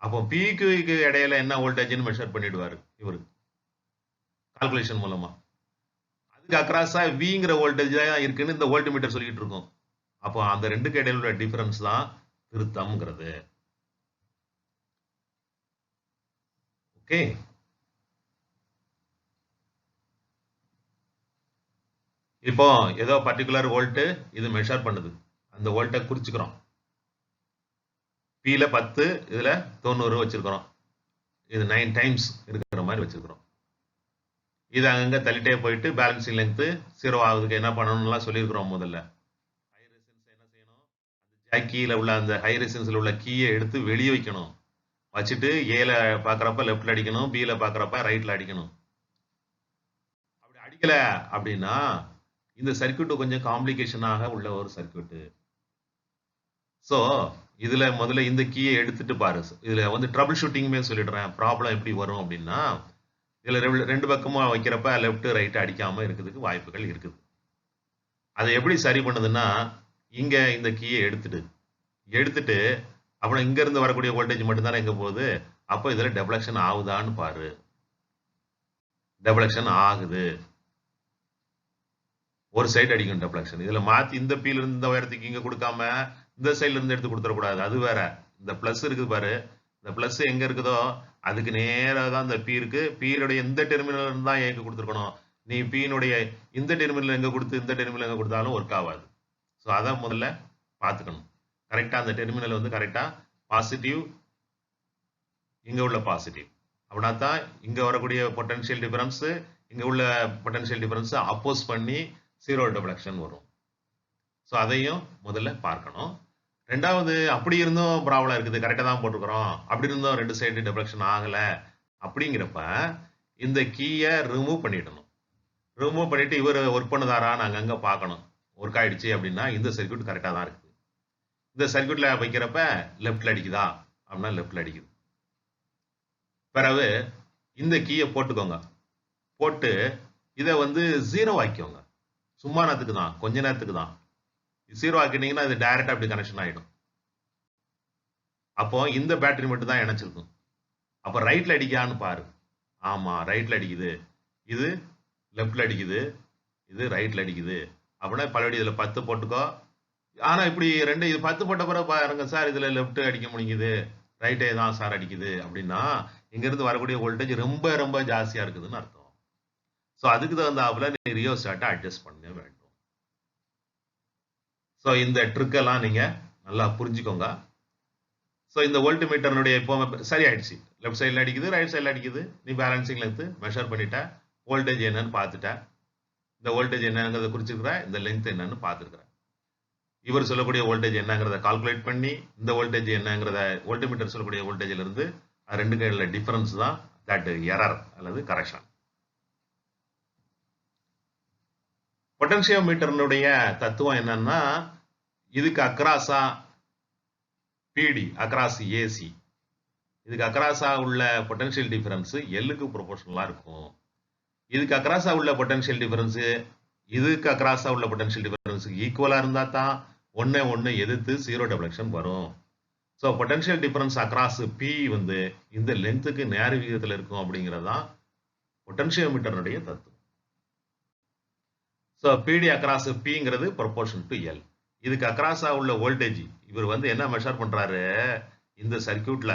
அப்போ பீக்கு இடையில என்ன வோல்டேஜ்னு மெஷர் பண்ணிடுவாரு இவரு கால்குலேஷன் மூலமா. அதுக்கு அக்ராஸா விங்கிற வோல்டேஜ் தான் இருக்குன்னு இந்த வோல்ட் மீட்டர் சொல்லிட்டு இருக்கோம். அப்போ அந்த ரெண்டுக்கு இடையில உள்ள டிஃபரன்ஸ் தான் திருத்தம்ங்கிறது. ஓகே, இப்போ ஏதோ பர்டிகுலர் வோல்ட் இது மெஷர் பண்ணுது. அந்த வோல்ட்டை குறிச்சுக்கிறோம். Pல 10 இதுல 90 வச்சிருக்கிறோம். இது 9 டைம்ஸ் இருக்கிற மாதிரி வச்சிருக்கிறோம். இது அங்க தள்ளிட்டே போயிட்டு பேலன்சிங் லென்த் 0 ஆகுதுக்கு என்ன பண்ணணும்லாம் சொல்லியிருக்கிறோம். முதல்ல ஹை ரெசிஸ்டன்ஸ் என்ன செய்யணும், அந்த ஜாக் கீல உள்ள அந்த ஹை ரெசிஸ்டன்ஸ்ல உள்ள கீயை எடுத்து வெளியே வைக்கணும். வச்சுட்டு ஏல பாக்குறப்ப லெஃப்ட்ல அடிக்கணும், பில பாக்குறப்ப ரைட்ல அடிக்கணும். அப்படி அடிக்கல அப்படின்னா இந்த சர்க்கியூட் கொஞ்சம் காம்ப்ளிகேஷனாக உள்ள ஒரு சர்க்கியூட். சோ இதுல முதல்ல இந்த கீயை எடுத்துட்டு பாரு. இதுல வந்து ட்ரபிள் ஷூட்டிங்குமே சொல்லிடுறேன். ப்ராப்ளம் எப்படி வரும் அப்படின்னா இதுல 2 பக்கமும் வைக்கிறப்ப லெஃப்ட் ரைட் அடிக்காம இருக்கிறதுக்கு வாய்ப்புகள் இருக்குது. அதை எப்படி சரி பண்ணுதுன்னா இங்க இந்த கீயை எடுத்துட்டு அப்புறம் இங்க இருந்து வரக்கூடிய வோல்டேஜ் மட்டும் தானே இங்க போகுது. அப்போ இதுல டெப்ளக்ஷன் ஆகுதான்னு பாரு. டெப்ளக்ஷன் ஆகுது. ஒரு சைடு அடிக்கும் டெப்ளக்ஷன். இதுல மாத்தி இந்த பீல இருந்து இந்த உயரத்துக்கு இங்க கொடுக்காம இந்த சைடுல இருந்து எடுத்து கொடுத்துடக்கூடாது. அது வேற. இந்த பிளஸ் இருக்குது பாரு. இந்த பிளஸ் எங்க இருக்குதோ அதுக்கு நேரா தான் இந்த பி இருக்கு. பீனுடைய இந்த டெர்மினல் இருந்து தான் ஏக்கு கொடுத்துருக்கணும். நீ பீனுடைய இந்த டெர்மினல் எங்க கொடுத்து இந்த டெர்மினல் எங்க கொடுத்தாலும் ஒர்க் ஆகாது. ஸோ அதை முதல்ல பார்த்துக்கணும். கரெக்டா அந்த டெர்மினல் வந்து கரெக்டா பாசிட்டிவ், இங்க உள்ள பாசிட்டிவ். அப்படின்னா தான் இங்க வரக்கூடிய பொட்டன்ஷியல் டிஃபரன்ஸ் இங்க உள்ள பொட்டன்ஷியல் டிஃபரன்ஸ் அப்போஸ் பண்ணி 0 டெப்ளக்ஷன் வரும். ஸோ அதையும் முதல்ல பார்க்கணும். ரெண்டாவது அப்படி இருந்தும் ப்ராப்ளம் இருக்குது, கரெக்டாக தான் போட்டுக்கிறோம், அப்படி இருந்தும் 2 சைடு டெப்ளக்ஷன் ஆகலை அப்படிங்கிறப்ப இந்த கீயை ரிமூவ் பண்ணிடணும். ரிமூவ் பண்ணிட்டு இவர் ஒர்க் பண்ணுதாரா நாங்கள் அங்கே பார்க்கணும். ஒர்க் ஆயிடுச்சு அப்படின்னா இந்த சர்க்கியூட் கரெக்டாக தான் இருக்குது. இந்த சர்க்கியூட்ல வைக்கிறப்ப லெஃப்ட்ல அடிக்குதா அப்படின்னா லெஃப்ட்ல அடிக்குது. பிறகு இந்த கீயை போட்டுக்கோங்க. போட்டு இதை வந்து 0 ஆக்கிக்கோங்க. சும்மா நேரத்துக்கு தான், கொஞ்ச நேரத்துக்கு தான். 0 ஆக்கிட்டீங்கன்னா இது டைரக்டா அப்படி கனெக்ஷன் ஆயிடும். அப்போ இந்த பேட்டரி மட்டும் தான் இணைச்சிருக்கும். அப்போ ரைட்ல அடிக்கான்னு பாரு. ஆமா ரைட்ல அடிக்குது, இது லெஃப்ட்ல அடிக்குது, இது ரைட்ல அடிக்குது. அப்படின்னா பழைய இதுல 10 போட்டுக்கோ. ஆனா இப்படி இது 10 போட்ட பிறகு பாருங்க சார் இதுல லெஃப்ட் அடிக்க முடியுது, ரைட்டே தான் சார் அடிக்குது அப்படின்னா இங்க இருந்து வரக்கூடிய வோல்டேஜ் ரொம்ப ரொம்ப ஜாஸ்தியா இருக்குதுன்னு அர்த்தம். ஸோ அதுக்கு தகுந்தாப்புல நீ ரியோஸ்டாட்டை அட்ஜஸ்ட் பண்ண வேண்டும். ஸோ இந்த ட்ரிக்கெல்லாம் நீங்க நல்லா புரிஞ்சுக்கோங்க. ஸோ இந்த வோல்ட் மீட்டர்னுடைய இப்போ சரி ஆயிடுச்சு. லெஃப்ட் சைடில் அடிக்குது, ரைட் சைடில் அடிக்குது. நீ பேலன்சிங் லென்த் மெஷர் பண்ணிட்ட, வோல்டேஜ் என்னன்னு பார்த்துட்ட. இந்த வோல்டேஜ் என்னங்கிறத குறிச்சிருக்கிற, இந்த லென்த் என்னன்னு பார்த்துருக்குற. இவர் சொல்லக்கூடிய வோல்டேஜ் என்னங்கிறத கால்குலேட் பண்ணி, இந்த வோல்டேஜ் என்னங்கிறத வோல்ட் மீட்டர் சொல்லக்கூடிய வோல்டேஜ்ல இருந்து ரெண்டு கையில டிஃபரன்ஸ் தான் தட் எரர் அல்லது கரெக்ஷன். பொட்டன்சியோமீட்டர்னுடைய தத்துவம் என்னன்னா, இதுக்கு அக்ராஸா பிடி அக்ராஸ் ஏசி, இதுக்கு அக்ராஸா உள்ள பொட்டன்ஷியல் டிஃபரன்ஸ் எல்லுக்கு ப்ரொபோர்ஷனலா இருக்கும். இதுக்கு அக்ராஸா உள்ள பொட்டன்ஷியல் டிஃபரன்ஸ் இதுக்கு அக்ராஸா உள்ள பொட்டன்ஷியல் டிஃபரன்ஸ் ஈக்குவலா இருந்தா தான் ஒன்னு எதிர்த்து ஜீரோ டெஃப்ளெக்ஷன் வரும். So potential difference across P வந்து இந்த லென்த்துக்கு நேர் விகிதத்தில் இருக்கும் அப்படிங்கிறது தான் பொட்டன்சியோமீட்டருடைய தத்துவம். ஸோ பிடி அக்ராஸ் பிங்கிறது ப்ரொபோர்ஷன் டு எல். இதுக்கு அக்ராஸா உள்ள வோல்டேஜ் இவர் வந்து என்ன மெஷர் பண்றாரு, இந்த சர்க்கியூட்ல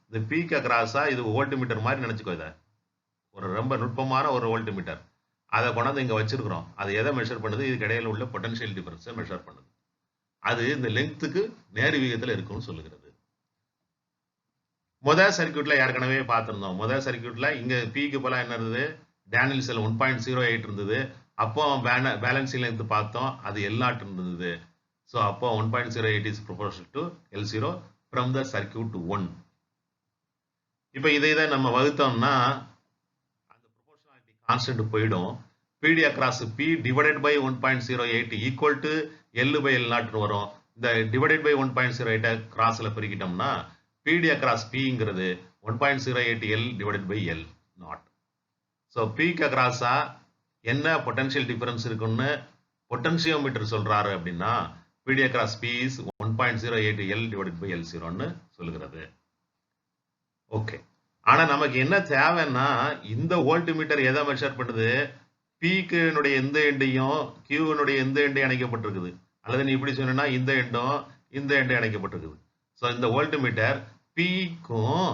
இந்த பிக்கு அக்ராஸா இது வோல்ட் மீட்டர் மாதிரி நினைச்சுக்கோ. இதை ஒரு ரொம்ப நுட்பமான ஒரு வோல்ட் மீட்டர், அதை கொண்டாந்து இங்க வச்சிருக்கிறோம். அது எதை மெஷர் பண்ணுது, இதுக்கு இடையில உள்ள பொட்டன்ஷியல் டிஃபரன்ஸை மெஷர் பண்ணுது. அது இந்த லென்த்துக்கு நேர் விகிதத்தில் இருக்கும்னு சொல்லுகிறது. முதல் சர்க்கியூட்ல ஏற்கனவே பார்த்திருந்தோம். முதல் சர்க்கியூட்ல இங்க பிக்கு போல என்ன இருந்தது, டேனியல் செல் 1.08 இருந்தது. அப்போ பேலன்சிங் லென்த் பார்த்தோம், அது L0 இருந்தது. ஸோ அப்போ 1.08 is proportional to L0 from the circuit 1. இப்போ இதை நம்ம வகுத்தோம்னா அந்த ப்ரொபோர்ஷனாலிட்டி கான்ஸ்டன்ட் போயிடும். PD across P divided by 1.08 equal to L by L0 வரும். இந்த டிவைடட் பை 1.08 கிராஸ்ல பெருக்கிட்டோம்னா பிடி அக்ராஸ் பிங்கிறது 1.08 L divided by L0. So பிக்கு அக்ராஸா என்ன பொட்டன்ஷியல் டிஃபரன்ஸ் இருக்குன்னு பொட்டன்சியோமீட்டர் சொல்றாரு அப்படின்னா PD across B is 1.08 L divided by L0ன்னு சொல்லுகிறது. ஓகே, ஆனா நமக்கு என்ன தேவைன்னா இந்த வோல்ட் மீட்டர் எதை மெஷர் பண்ணுது, பிக்குனுடைய எந்த எண்டையும் கியூனுடைய எந்த எண்டையும் இணைக்கப்பட்டிருக்குது. அல்லது நீ இப்படி சொன்னா இந்த எண்டும் இந்த எண்டம் இணைக்கப்பட்டிருக்குது. ஸோ இந்த வோல்ட் மீட்டர் பிக்கும்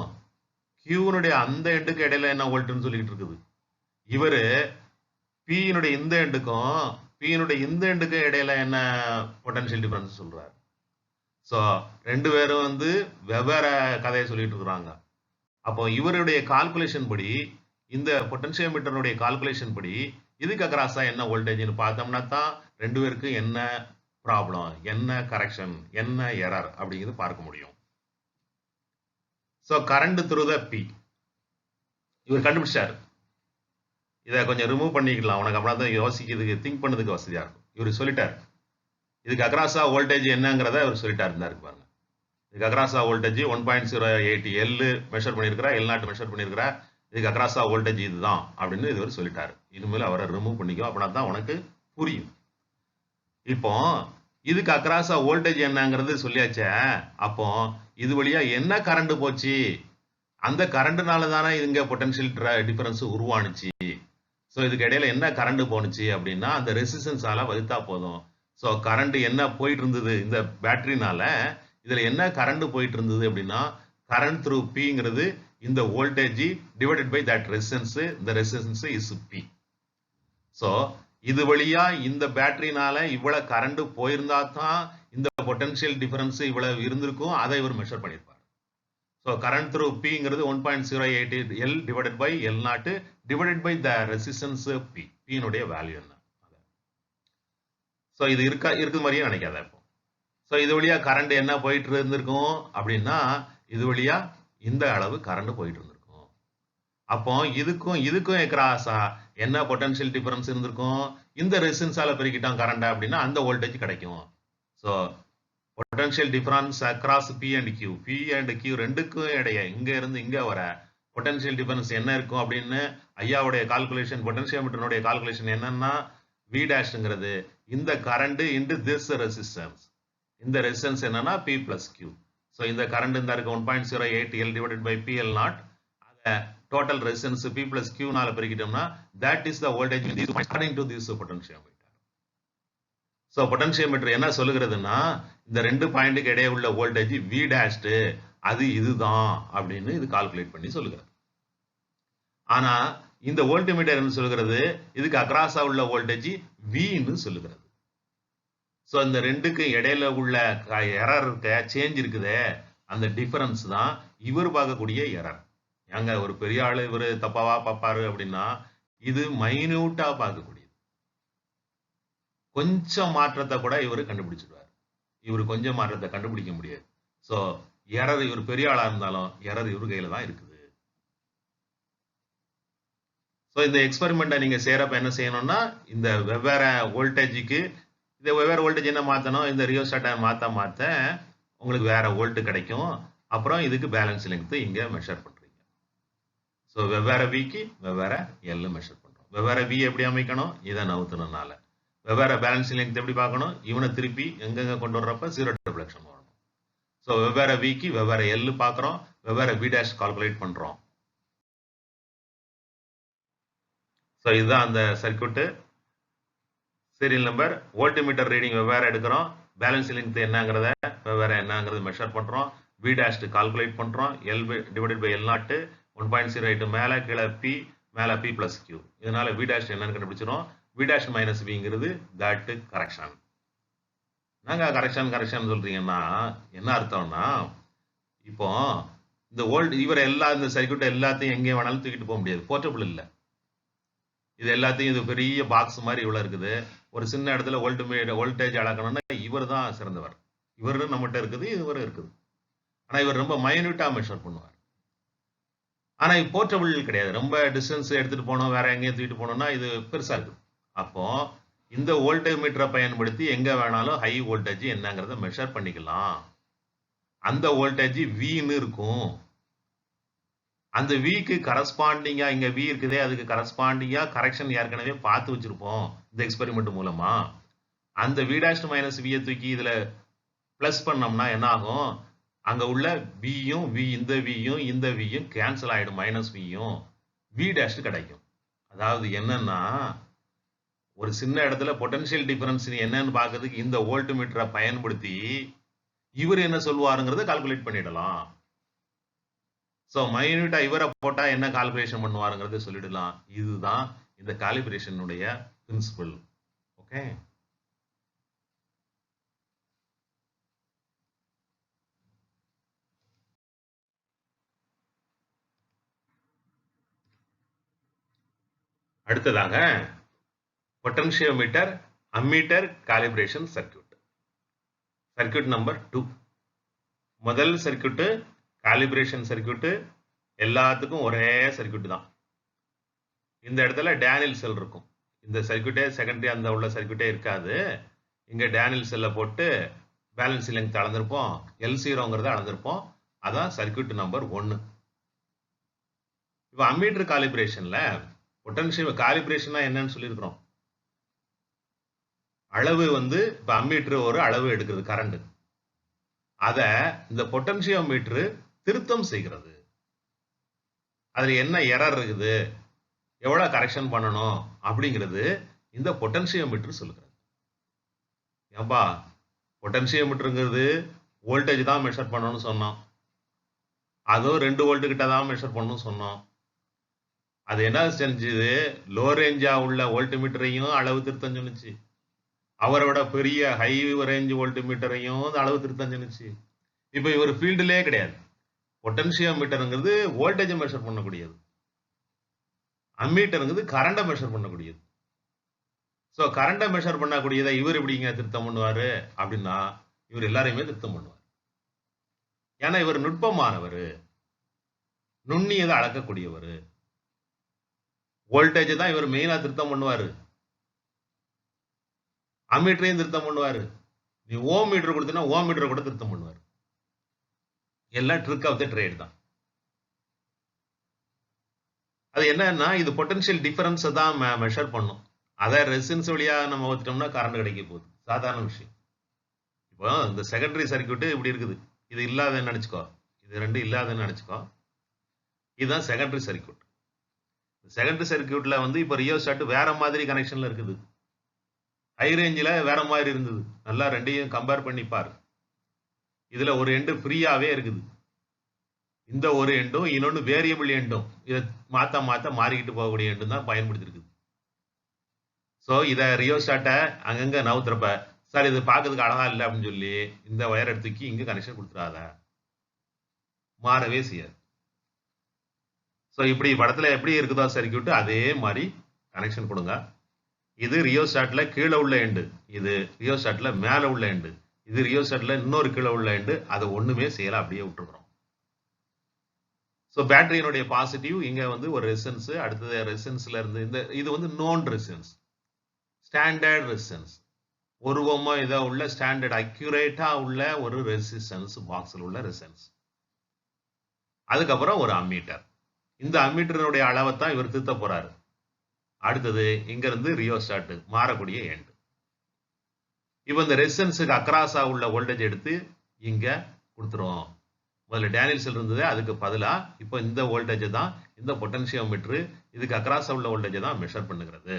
கியூனுடைய அந்த எண்டுக்கு இடையில என்ன வோல்ட்னு சொல்லிட்டு இருக்குது. இவரு பியினுடைய இந்த எண்டுக்கும் பியினுடைய இந்த எண்டுக்கும் இடையில என்ன பொட்டன்ஷியல் டிஃபரன்ஸ் சொல்றாரு. ஸோ ரெண்டு பேரும் வந்து வெவ்வேறு கதையை சொல்லிட்டு இருக்கிறாங்க. அப்போ இவருடைய கால்குலேஷன் படி, இந்த பொட்டன்சியோமீட்டருடைய கால்குலேஷன் படி இதுக்கு அக்ராஸா என்ன வோல்டேஜ்னு பார்த்தோம்னா தான் ரெண்டு பேருக்கு என்ன ப்ராப்ளம், என்ன கரெக்ஷன், என்ன எரர் அப்படிங்கிறது பார்க்க முடியும். So current through the P இவர் கண்டுபிடிச்சாரு. இதை கொஞ்சம் ரிமூவ் பண்ணிக்கலாம், உனக்கு அப்படின்னா தான் யோசிக்கிறதுக்கு திங்க் பண்ணதுக்கு வசதியா இருக்கும். இவர் சொல்லிட்டார் இதுக்கு அக்ராஸா வோல்டேஜ் என்னங்கிறத இவர் சொல்லிட்டாரு. இருந்தா இருக்கு பாருங்க, இதுக்கு அக்ராஸா வோல்டேஜ் 1.08 L மெஷர் பண்ணியிருக்கிறா, L0 மெஷர் பண்ணியிருக்கிறா. இதுக்கு அக்ராஸா வோல்டேஜ் இதுதான் அப்படின்னு இதுவரை சொல்லிட்டாரு. இனிமேல் அவரை ரிமூவ் பண்ணிக்கோ, அப்படின்னா தான் உனக்கு புரியும். இப்போ இதுக்கு அக்ராஸா வோல்டேஜ் என்னங்கிறது சொல்லியாச்சே, அப்போ இது வழியா என்ன கரண்ட் போச்சு, அந்த கரண்ட்னால தானே இங்க பொட்டன்ஷியல் டிஃபரன்ஸ் உருவானுச்சு. ஸோ இதுக்கு இடையில என்ன கரண்ட் போனுச்சு அப்படின்னா அந்த ரெசிஸ்டன்ஸால வகுத்தா போதும். ஸோ கரண்ட் என்ன போயிட்டு இருந்தது இந்த பேட்டரினால, இதுல என்ன கரண்ட் போயிட்டு இருந்தது அப்படின்னா கரண்ட் த்ரூ பிங்கிறது இந்த voltage divided by that resistance, இந்த ரெசிஸ்டன்ஸ் இஸ் பி. ஸோ இது வழியா இந்த பேட்டரினால இவ்வளவு கரண்ட் போயிருந்தா தான் இந்த பொட்டன்ஷியல் டிஃபரன்ஸ் இவ்வளவு இருந்திருக்கும், அதை இவர் மெஷர் பண்ணியிருப்பார். ஸோ கரண்ட் த்ரூ பிங்கிறது 1.08 L divided by L0 divided by the resistance P, பியினுடைய வேல்யூ என்ன. ஸோ இது இருக்கு மாதிரியே நினைக்காத. இப்போ ஸோ இது வழியா கரண்ட் என்ன போயிட்டு இருந்திருக்கும் அப்படின்னா இது வழியா இந்த அளவு கரண்ட் போயிட்டு இருந்திருக்கும். அப்போ இதுக்கும் எக்ராஸா என்ன பொட்டன்ஷியல் டிஃபரன்ஸ் இருந்திருக்கும், இந்த ரெசிஸ்டன்ஸால பெருக்கிட்டோம் கரண்ட் அப்படின்னா அந்த வோல்டேஜ் கிடைக்கும். So potential difference across P and Q ரெண்டுக்கும் இடையே இங்க இருந்து இங்க வர பொட்டன்ஷியல் டிஃபரன்ஸ் என்ன இருக்கும் அப்படின்னு ஐயாவுடைய கால்குலேஷன், பொட்டன்ஷியோமீட்டருடைய கால்குலேஷன் என்னன்னா V டேஷ்ங்கிறது இந்த கரண்ட் இன்டு திஸ் ரெசிஸ்டன்ஸ், இந்த ரெசிஸ்டன்ஸ் என்னன்னா P பிளஸ் Q. ஸோ இந்த கரண்ட் இந்த இருக்கு 1.08 L டிவைடட் பை PL0, அதை total resistance P plus Q நால பெருக்கிட்டோம்னா that is the voltage according to this potentiometer. So potentiometer என்ன சொல்லுகிறதுன்னா இந்த ரெண்டு பாயிண்ட்டுக்கு இடையே உள்ள வோல்டேஜ் V டேஷ்டு அது இதுதான் அப்படின்னு இது கால்குலேட் பண்ணி சொல்லுகிறது. ஆனா இந்த வோல்ட்மீட்டர் என்ன சொல்லுகிறது, இதுக்கு அக்ராஸா உள்ள வோல்டேஜ் Vன்னு சொல்லுகிறது. ஸோ இந்த ரெண்டுக்கு இடையில உள்ள எரர் இருக்க சேஞ்ச் இருக்குதே அந்த டிஃபரன்ஸ் தான் இவர் பார்க்கக்கூடிய எரர். ஏங்க ஒரு பெரிய ஆளு இவர் தப்பாவா பார்ப்பாரு அப்படின்னா இது மைன்யூட்டா பார்க்கக்கூடியது. கொஞ்சம் மாற்றத்தை கூட இவர் கண்டுபிடிச்சிடுவார். இவர் கொஞ்சம் மாற்றத்தை கண்டுபிடிக்க முடியாது. ஸோ எரர் இவர் பெரிய ஆளா இருந்தாலும் எரர் இவர் கையில தான் இருக்குது. ஸோ இந்த எக்ஸ்பெரிமெண்ட்டை நீங்க செய்யறப்ப என்ன செய்யணும்னா இந்த வெவ்வேறு வோல்டேஜுக்கு இந்த வெவ்வேறு வோல்டேஜ் என்ன மாற்றணும், இந்த ரியோஸ்டாட்டை மாற்ற உங்களுக்கு வேற வோல்ட் கிடைக்கும். அப்புறம் இதுக்கு பேலன்ஸ் லெங்த் இங்க மெஷர் பண்றீங்க. ஸோ வெவ்வேறு விக்கு வெவ்வேறு எல் மெஷர் பண்றோம். வெவ்வேறு வி எப்படி அமைக்கணும், இதை நவுத்துனதுனால. வெவ்வேறு பேலன்ஸ் லெங்த் எப்படி பார்க்கணும், இவனை திருப்பி எங்கெங்க கொண்டு வர்றப்ப ஜீரோ டிஃப்ளெக்ஷன் வரணும். ஸோ வெவ்வேறு விக்கு வெவ்வேறு எல் பார்க்குறோம், வெவ்வேறு வி டேஷ் கால்குலேட் பண்றோம். ஸோ இதுதான் அந்த circuit. Serial number, voltmeter reading வெவ்வேறு எடுக்கிறோம், பேலன்ஸ் லெங்த் என்னங்கிறத வெவ்வேறு என்னங்கிறது மெஷர் பண்றோம், வி டேஷ் கால்குலேட் பண்றோம், L divided by L naught 1.08 மேலே கீழே பி மேலே பி பிளஸ் கியூ. இதனால வி டேஷ் என்னன்னு கண்டுபிடிச்சிடும். வி டேஷ் மைனஸ் விங்கிறது தட் கரெக்ஷன். நாங்க கரெக்ஷன் சொல்றீங்கன்னா என்ன அர்த்தம்னா இப்போ இந்த இவர் இந்த சர்க்யூட் எல்லாத்தையும் எங்கே வேணாலும் தூக்கிட்டு போக முடியாது, போர்ட்டபிள் இல்லை. இது எல்லாத்தையும் இது பெரிய பாக்ஸ் மாதிரி இவ்வளவு இருக்குது. ஒரு சின்ன இடத்துல வோல்டேஜ் அளக்கணும்னா இவர் தான் சிறந்தவர். இவர் நம்மகிட்ட இருக்குது, இவர் இருக்குது. ஆனா இவர் ரொம்ப மைன்யூட்டா மெஷர் பண்ணுவார். ஆனா இது போர்ட்டபிள் கிடையாது. ரொம்ப டிஸ்டன்ஸ் எடுத்துட்டு போனோம், வேற எங்கேயும் தூக்கிட்டு போனோம்னா இது பெருசா இருக்குது. அப்போ இந்த வோல்டேஜ் மீட்டரை பயன்படுத்தி எங்க வேணாலும் ஹை வோல்டேஜ் என்னங்கிறத மெஷர் பண்ணிக்கலாம். அந்த வோல்டேஜ் வின்னு இருக்கும். அந்த விக்கு கரஸ்பாண்டிங்கா இங்க வி இருக்குதே, அதுக்கு கரஸ்பாண்டிங்கா கரெக்ஷன் ஏற்கனவே பார்த்து வச்சிருப்போம் இந்த எக்ஸ்பெரிமெண்ட் மூலமா. அந்த வி டேஷ் மைனஸ் வியை தூக்கி இதுல பிளஸ் பண்ணோம்னா என்ன ஆகும், அங்க உள்ள வியும் இந்த வியும் கேன்சல் ஆயிடும், மைனஸ் வியும் வி டேஷ் கிடைக்கும். அதாவது என்னன்னா ஒரு சின்ன இடத்துல பொட்டன்ஷியல் டிஃபரன்ஸ் என்னன்னு பார்க்கறதுக்கு இந்த வோல்ட் மீட்டரை பயன்படுத்தி இவர் என்ன சொல்லுவாருங்கிறத கால்குலேட் பண்ணிடலாம். ஸோ மைன்யூட்டா இவரை போட்டா என்ன கால்குலேஷன் பண்ணுவாருங்கிறத சொல்லிடலாம். இதுதான் இந்த காலிபிரேஷனுடைய பிரின்சிபல். ஓகே, அடுத்ததாக potentiometer ammeter calibration circuit. Circuit number 2. முதல் சர்க்யூட் காலிபிரேஷன் சர்க்யூட், எல்லாத்துக்கும் ஒரே சர்க்யூட் தான். இந்த இடத்துல டேனியல் செல் இருக்கும். இந்த சர்க்யூட்டே செகண்டரி அந்த உள்ள சர்க்யூட்டே இருக்காது. இங்க டேனியல் செல்லை போட்டு பேலன்ஸ் லெங்த் அளந்திருப்போம், L0ங்கிறத அளந்திருப்போம். அதான் சர்க்யூட் நம்பர் 1. இப்போ அம்மீட்டர் காலிபிரேஷன்ல பொட்டன்ஷியல் காலிபிரேஷனா என்னன்னு சொல்லியிருக்கிறோம். அளவு இப்ப அம்மீட்டர் ஒரு அளவு எடுக்கிறது கரண்ட், அத இந்த பொட்டன்ஷியோமீட்டர் திருத்தம் செய்கிறது. அதுல என்ன எரர் இருக்குது, எவ்வளவு கரெக்ஷன் பண்ணணும் அப்படிங்கிறது இந்த பொட்டன்ஷியோமீட்டர் சொல்லுகிறது. ஏன்பா பொட்டன்ஷியோமீட்டருங்கிறது வோல்டேஜ் தான் மெஷர் பண்ணணும்னு சொன்னோம், அதுவும் 2 வோல்ட் கிட்ட தான் மெஷர் பண்ணணும்னு சொன்னோம். அது என்ன செஞ்சது, லோ ரேஞ்சா உள்ள வோல்ட் மீட்டரையும் அளவு திருத்தம் சொன்னிச்சு, அவரோட பெரிய ஹை ரேஞ்ச் வோல்ட் மீட்டரையும் அளவு திருத்தம் சொன்னிச்சு. இப்ப இவர் ஃபீல்டுலே கிடையாது. பொட்டன்ஷியோமீட்டருங்கிறது வோல்டேஜ் மெஷர் பண்ணக்கூடியது, அம்மீட்டருங்கிறது கரண்டை மெஷர் பண்ணக்கூடியது. ஸோ கரண்டை மெஷர் பண்ணக்கூடியதை இவர் எப்படிங்க திருத்தம் பண்ணுவாரு அப்படின்னா இவர் எல்லாரையுமே திருத்தம் பண்ணுவார். ஏன்னா இவர் நுட்பமானவர், நுண்ணியதை அளக்கக்கூடியவர். வோல்டேஜ் தான் இவர் மெயினா திருத்தம் பண்ணுவாரு, அம்மீட்டரையும் திருத்தம் பண்ணுவாரு. நீ ஓம் மீட்டர் கொடுத்தீங்கன்னா ஓம் மீட்டரை கூட திருத்தம் பண்ணுவார். எல்லாம் ட்ரிக் ஆஃப் த ட்ரேட் தான். அது என்னன்னா இது பொட்டன்ஷியல் டிஃபரன்ஸ் தான் மெஷர் பண்ணும். அதை ரெசிஸ்டன்ஸ் வழியா நம்ம ஊத்திட்டோம்னா கரண்ட் கிடைக்க போகுது, சாதாரண விஷயம். இப்போ இந்த செகண்டரி சர்க்யூட் இப்படி இருக்குது, இது இல்லாதன்னு நினைச்சுக்கோ, இது ரெண்டு இல்லாதன்னு நினைச்சுக்கோ. இதுதான் செகண்டரி சர்க்யூட். செகண்டரி சர்க்யூட்ல இப்போ ரியோஸ்டாட் வேற மாதிரி கனெக்ஷன்ல இருக்குது, ஹை ரேஞ்சில் வேற மாதிரி இருந்தது. நல்லா ரெண்டையும் கம்பேர் பண்ணி பாரு. இதுல ஒரு எண்டு ஃப்ரீயாவே இருக்குது, இந்த ஒரு எண்டும் இன்னொன்று வேரியபிள் எண்டும், இதை மாத்த மாறிக்கிட்டு போகக்கூடிய எண்டும் தான் பயன்படுத்திருக்குது. ஸோ இதை ரியோஸ்டாட்டை அங்கங்க நவுத்துறப்ப சார் இது பார்க்கறதுக்கு அழகா இல்லை அப்படின்னு சொல்லி இந்த ஒயர் எடுத்துக்கி இங்க கனெக்ஷன் கொடுத்துடாத. மாறவே செய்யாது. ஸோ இப்படி படத்துல எப்படி இருக்குதோ சர்க்கியூட் அதே மாதிரி கனெக்ஷன் கொடுங்க. இது ரியோஸ்டாட்ல கீழே உள்ள எண்டு, இது ரியோஸ்டாட்ல மேல உள்ள எண்டு, இது ரியோஸ்டாட்ல இன்னொரு கீழே உள்ள எண்டு. அதை ஒண்ணுமே செய்யல, அப்படியே விட்டுருக்கிறோம். ஸோ பேட்டரியினுடைய பாசிட்டிவ் இங்க வந்து ஒரு ரெசிஸ்டன்ஸ், அடுத்தது ரெசிஸ்டன்ஸ்ல இருந்து இந்த இது வந்து நோன் ரெசிஸ்டன்ஸ், ஸ்டாண்டர்ட் ரெசிஸ்டன்ஸ், ஒரு ஓமோ இதை உள்ள ஸ்டாண்டர்ட் அக்யூரேட்டா உள்ள ஒரு ரெசிஸ்டன்ஸ், பாக்ஸ்ல உள்ள ரெசிஸ்டன்ஸ். அதுக்கப்புறம் ஒரு அம்மீட்டர். இந்த அம்மீட்டருடைய அளவை தான் இவர் திருத்த போறாரு. அடுத்தது இங்க இருந்து ரியோஸ்டாட் மாறக்கூடிய எண்ட். இப்போ இந்த ரெசிஸ்டன்ஸுக்கு அக்ராஸா உள்ள வோல்டேஜ் எடுத்து இங்க கொடுத்துரும். முதல்ல டேனியல்ஸில் இருந்தது, அதுக்கு பதிலா இப்போ இந்த வோல்டேஜ் தான், இந்த பொட்டன்ஷியோமீட்டர் இதுக்கு அக்ராஸா உள்ள வோல்டேஜ் தான் மெஷர் பண்ணுகிறது.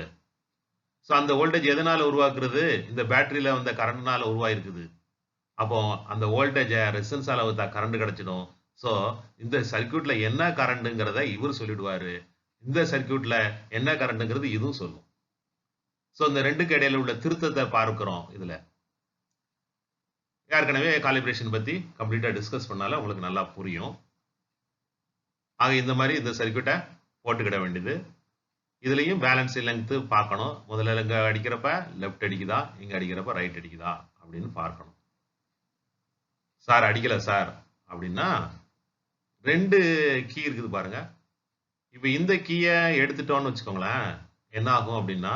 ஸோ அந்த வோல்டேஜ் எதனால உருவாக்குறது? இந்த பேட்டரியில வந்த கரண்ட்னால உருவாயிருக்குது. அப்போ அந்த வோல்டேஜை ரெசிஸ்டன்ஸ் அளவு தான் கரண்ட் கிடைச்சிடும். ஸோ இந்த சர்க்கியூட்ல என்ன கரண்ட்ங்கிறத இவர் சொல்லிடுவாரு, இந்த சர்க்கியூட்ல என்ன கரண்ட்ங்கிறது இதுவும் சொல்லும். ஸோ இந்த ரெண்டுக்கு இடையில உள்ள திருத்தத்தை பார்க்கிறோம். இதுல ஏற்கனவே காலிபிரேஷன் பத்தி கம்ப்ளீட்டா டிஸ்கஸ் பண்ணால உங்களுக்கு நல்லா புரியும். ஆக இந்த மாதிரி இந்த சர்க்கியூட்டை போட்டுக்கிட வேண்டியது. இதுலயும் பேலன்ஸ் லெங்த் பார்க்கணும். முதல்ல இங்க அடிக்கிறப்ப லெஃப்ட் அடிக்குதா, இங்க அடிக்கிறப்ப ரைட் அடிக்குதா அப்படின்னு பார்க்கணும். சார் அடிக்கல சார் அப்படின்னா ரெண்டு கீ இருக்குது பாருங்க. இப்ப இந்த கீயை எடுத்துட்டோம்னு வச்சுக்கோங்களேன், என்ன ஆகும் அப்படின்னா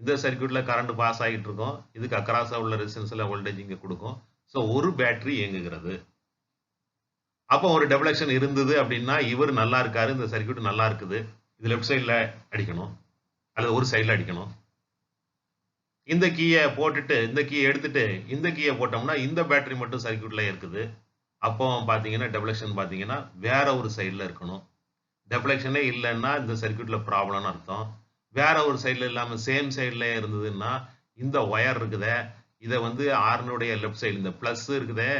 இந்த சர்க்கியூட்ல கரண்ட் பாஸ் ஆகிட்டு இருக்கும், இதுக்கு அக்ராஸா உள்ள ரெசிஸ்டன்ஸ்ல வோல்டேஜ் இங்க கொடுக்கும். ஸோ ஒரு பேட்டரி இயங்குகிறது. அப்போ ஒரு டெவலக்ஷன் இருந்தது அப்படின்னா இவர் நல்லா இருக்காரு, இந்த சர்க்கியூட் நல்லா இருக்குது, இது லெஃப்ட் சைட்ல அடிக்கணும் அல்லது ஒரு சைட்ல அடிக்கணும். இந்த கீயை போட்டுட்டு இந்த கீயை எடுத்துட்டு இந்த கீயை போட்டோம்னா இந்த பேட்டரி மட்டும் சர்க்கியூட்ல இருக்குது. அப்போ பாத்தீங்கன்னா டெவலக்ஷன் பாத்தீங்கன்னா வேற ஒரு சைட்ல இருக்கணும். டெவலக்ஷனே இல்லைன்னா இந்த சர்க்கியூட்ல ப்ராப்ளம்னு அர்த்தம். வேற ஒரு சைட்ல இல்லாம சேம் சைட்ல இருந்ததுன்னா இந்த ஒயர் இருக்குதே, இதை வந்து ஆர்னுடைய லெஃப்ட் சைடு, இந்த பிளஸ் இருக்குதே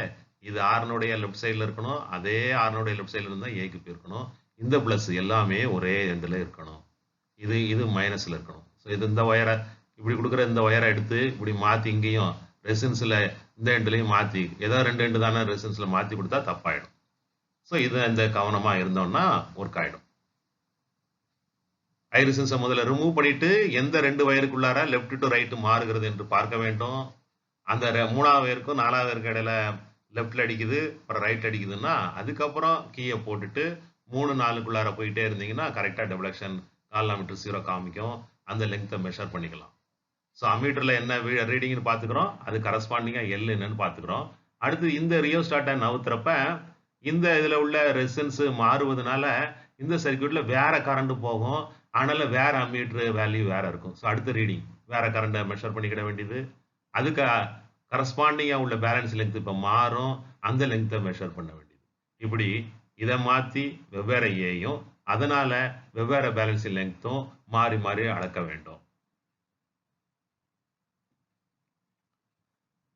இது ஆர்னுடைய லெஃப்ட் சைட்ல இருக்கணும், அதே ஆர்னுடைய லெஃப்ட் சைட்ல இருந்தா ஏக்கு போயிருக்கணும். இந்த பிளஸ் எல்லாமே ஒரே எண்ட்ல இருக்கணும், இது இது மைனஸ்ல இருக்கணும். ஸோ இது இந்த ஒயரை இப்படி கொடுக்குற இந்த ஒயரை எடுத்து இப்படி மாத்தி இங்கேயும் ரெசிஸ்டன்ஸ்ல இந்த எண்ட்லையும் மாத்தி, ஏதோ ரெண்டு எண்டு தானே ரெசிஸ்டன்ஸ்ல மாத்தி கொடுத்தா தப்பாயிடும். ஸோ இது இந்த கவனமா இருந்தோம்னா ஒர்க் ஆயிடும். ஐ ரெசிஸ்டன்ஸை முதல்ல ரிமூவ் பண்ணிட்டு எந்த ரெண்டு வயருக்குள்ளார லெஃப்ட் டு ரைட் மாறுகிறது என்று பார்க்க வேண்டும். அந்த மூணாவது வயருக்கும் நாலாவது வயருக்கு இடையில லெஃப்ட்ல அடிக்குது அப்புறம் ரைட் அடிக்குதுன்னா அதுக்கப்புறம் கீயை போட்டுட்டு 3-4க்குள்ளார போயிட்டே இருந்தீங்கன்னா கரெக்டா டெவலக்ஷன் கால்னாமீட்டர் 0 காமிக்கும். அந்த லெங்க்த்தை மெஷர் பண்ணிக்கலாம். ஸோ அம்மீட்டர்ல என்ன ரீடிங்னு பார்த்துக்கிறோம், அது கரஸ்பாண்டிங்கா எல் என்னன்னு பார்த்துக்கிறோம். அடுத்து இந்த ரியோஸ்டாட்டை நவுத்துறப்ப இந்த இதுல உள்ள ரெசிஸ்டன்ஸ் மாறுவதனால இந்த சர்க்கியூட்ல வேற கரண்ட் போகும், அதனால வேற அம்மீட்டர் வேல்யூ வேற இருக்கும். ஸோ அடுத்த ரீடிங் வேற கரண்ட்டை மெஷர் பண்ணிக்கிட வேண்டியது. அதுக்கு கரஸ்பாண்டிங்கா உள்ள பேலன்ஸ் லெங்த் இப்ப மாறும், அந்த லெங்க்த்தை மெஷர் பண்ண வேண்டியது. இப்படி இதை மாத்தி வெவ்வேறு ஏயும் அதனால வெவ்வேறு பேலன்ஸ் லெங்க்த்தும் மாறி மாறி அளக்க வேண்டும்.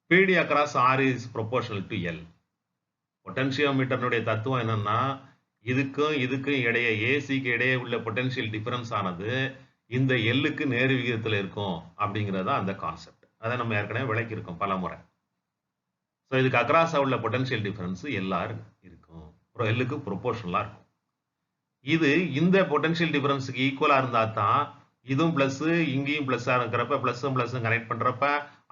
PD across R is proportional to L. பொட்டன்ஷியோமீட்டருடைய தத்துவம் என்னன்னா இதுக்கும் இடையே ஏசிக்கு இடையே உள்ள பொட்டன்ஷியல் டிஃபரன்ஸ் ஆனது இந்த எல்லுக்கு நேர் விகிதத்தில் இருக்கும் அப்படிங்கிறதா அந்த கான்செப்ட். அதை நம்ம ஏற்கனவே விளக்கி இருக்கோம் பல முறை. ஸோ இதுக்கு அக்ராஸா உள்ள பொட்டன்ஷியல் டிஃபரன்ஸ் எல்லார் இருக்கும், எல்லுக்கு ப்ரொபோர்ஷனலா இருக்கும். இது இந்த பொட்டன்ஷியல் டிஃபரன்ஸுக்கு ஈக்குவலா இருந்தா தான் இதுவும் பிளஸ் இங்கேயும் பிளஸ்ஸா இருக்கிறப்ப பிளஸும் பிளஸும் கனெக்ட் பண்றப்ப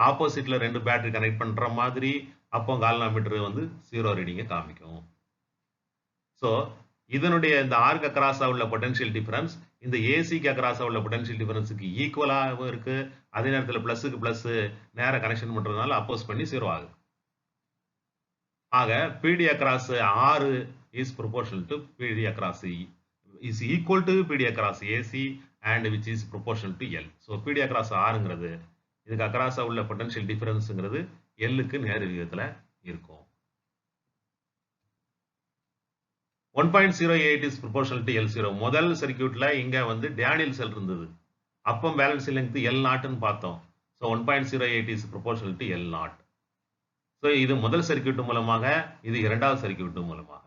ஆப்போசிட்ல ரெண்டு பேட்டரி கனெக்ட் பண்ற மாதிரி அப்போ கால்னாமீட்டர் வந்து 0 ரீடிங்கை காமிக்கும். ஸோ இதனுடைய இந்த ஆர்க் அக்ராஸா உள்ள பொட்டன்ஷியல் டிஃபரன்ஸ் இந்த ஏசிக்கு அக்ராஸா உள்ள பொட்டன்ஷியல் டிஃபரன்ஸுக்கு ஈக்குவலாகவும் இருக்கு. அதே நேரத்தில் பிளஸுக்கு பிளஸ் நேர கனெக்ஷன் பண்றதுனால அப்போஸ் பண்ணி 0 ஆகுது. ஆக PD across R is proportional to PD across is equal to PD across AC and which is proportional to L. So PD across Rங்கிறது இதுக்கு அக்ராஸா உள்ள பொட்டன்ஷியல் டிஃபரன்ஸ்ங்கிறது Lக்கு நேர் விகிதத்துல இருக்கும். 1.08 is proportional to L0. முதல் சர்க்கியூட்ல இங்க வந்து டேனியல் செல் இருந்தது, அப்போ பேலன்ஸ் லெங்த் L0 ன்னு பார்த்தோம். So 1.08 is proportional to L0. So இது முதல் சர்க்கியூட் மூலமாக, இது இரண்டாவது சர்க்கியூட் மூலமாக.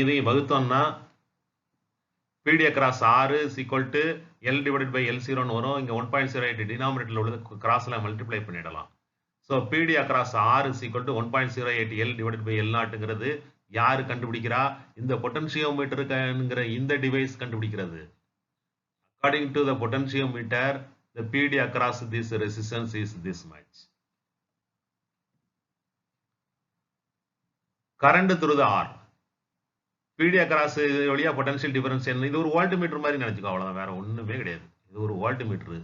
இதை வகுத்தோம்னா PD across R is equal to L divided by L0 வரும். இங்க 1.08 டினாமினேட்டர்ல உள்ளது கிராஸ்ல மல்டிப்ளை பண்ணிடலாம். So PD across R is equal to 1.08 L divided by L0ங்கிறது யாரு கண்டுபிடிக்கிறா? இந்த பொட்டன்ஷியோமீட்டருங்கிற இந்த டிவைஸ் கண்டுபிடிக்கிறது. According to the potentiometer, the PD across this resistance is this much. Current through the R. PD across வழியா potential difference என்ன? இது ஒரு வோல்ட்மீட்டர் மாதிரி நினைச்சுக்கோ, அவ்வளவுதான், வேற ஒண்ணுமே கிடையாது. இது ஒரு வோல்ட்மீட்டர்.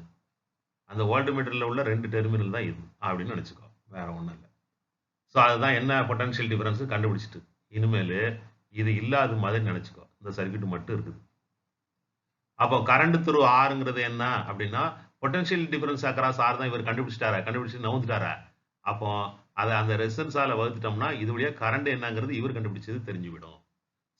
அந்த வோல்ட்மீட்டர்ல உள்ள 2 டெர்மினல் தான் இது அப்படின்னு நினைச்சுக்கோ, வேற ஒண்ணும் இல்லை. ஸோ அதுதான் என்ன பொட்டன்ஷியல் டிஃபரன்ஸ் கண்டுபிடிச்சிட்டு, இனிமேல் இது இல்லாத மாதிரி நினைச்சுக்கோ, இந்த சர்க்யூட் மட்டும் இருக்குது. அப்போ கரண்ட் த்ரூ ஆறுங்கிறது என்ன அப்படின்னா, பொட்டன்ஷியல் டிஃபரன்ஸ் அக்ராஸ் ஆர் தான் இவர் கண்டுபிடிச்சு நவுந்துட்டாரா. அப்போ அதை அந்த ரெசிஸ்டன்ஸால வகுத்துட்டோம்னா இது வழியா கரண்ட் என்னங்கிறது இவர் கண்டுபிடிச்சது தெரிஞ்சுவிடும்.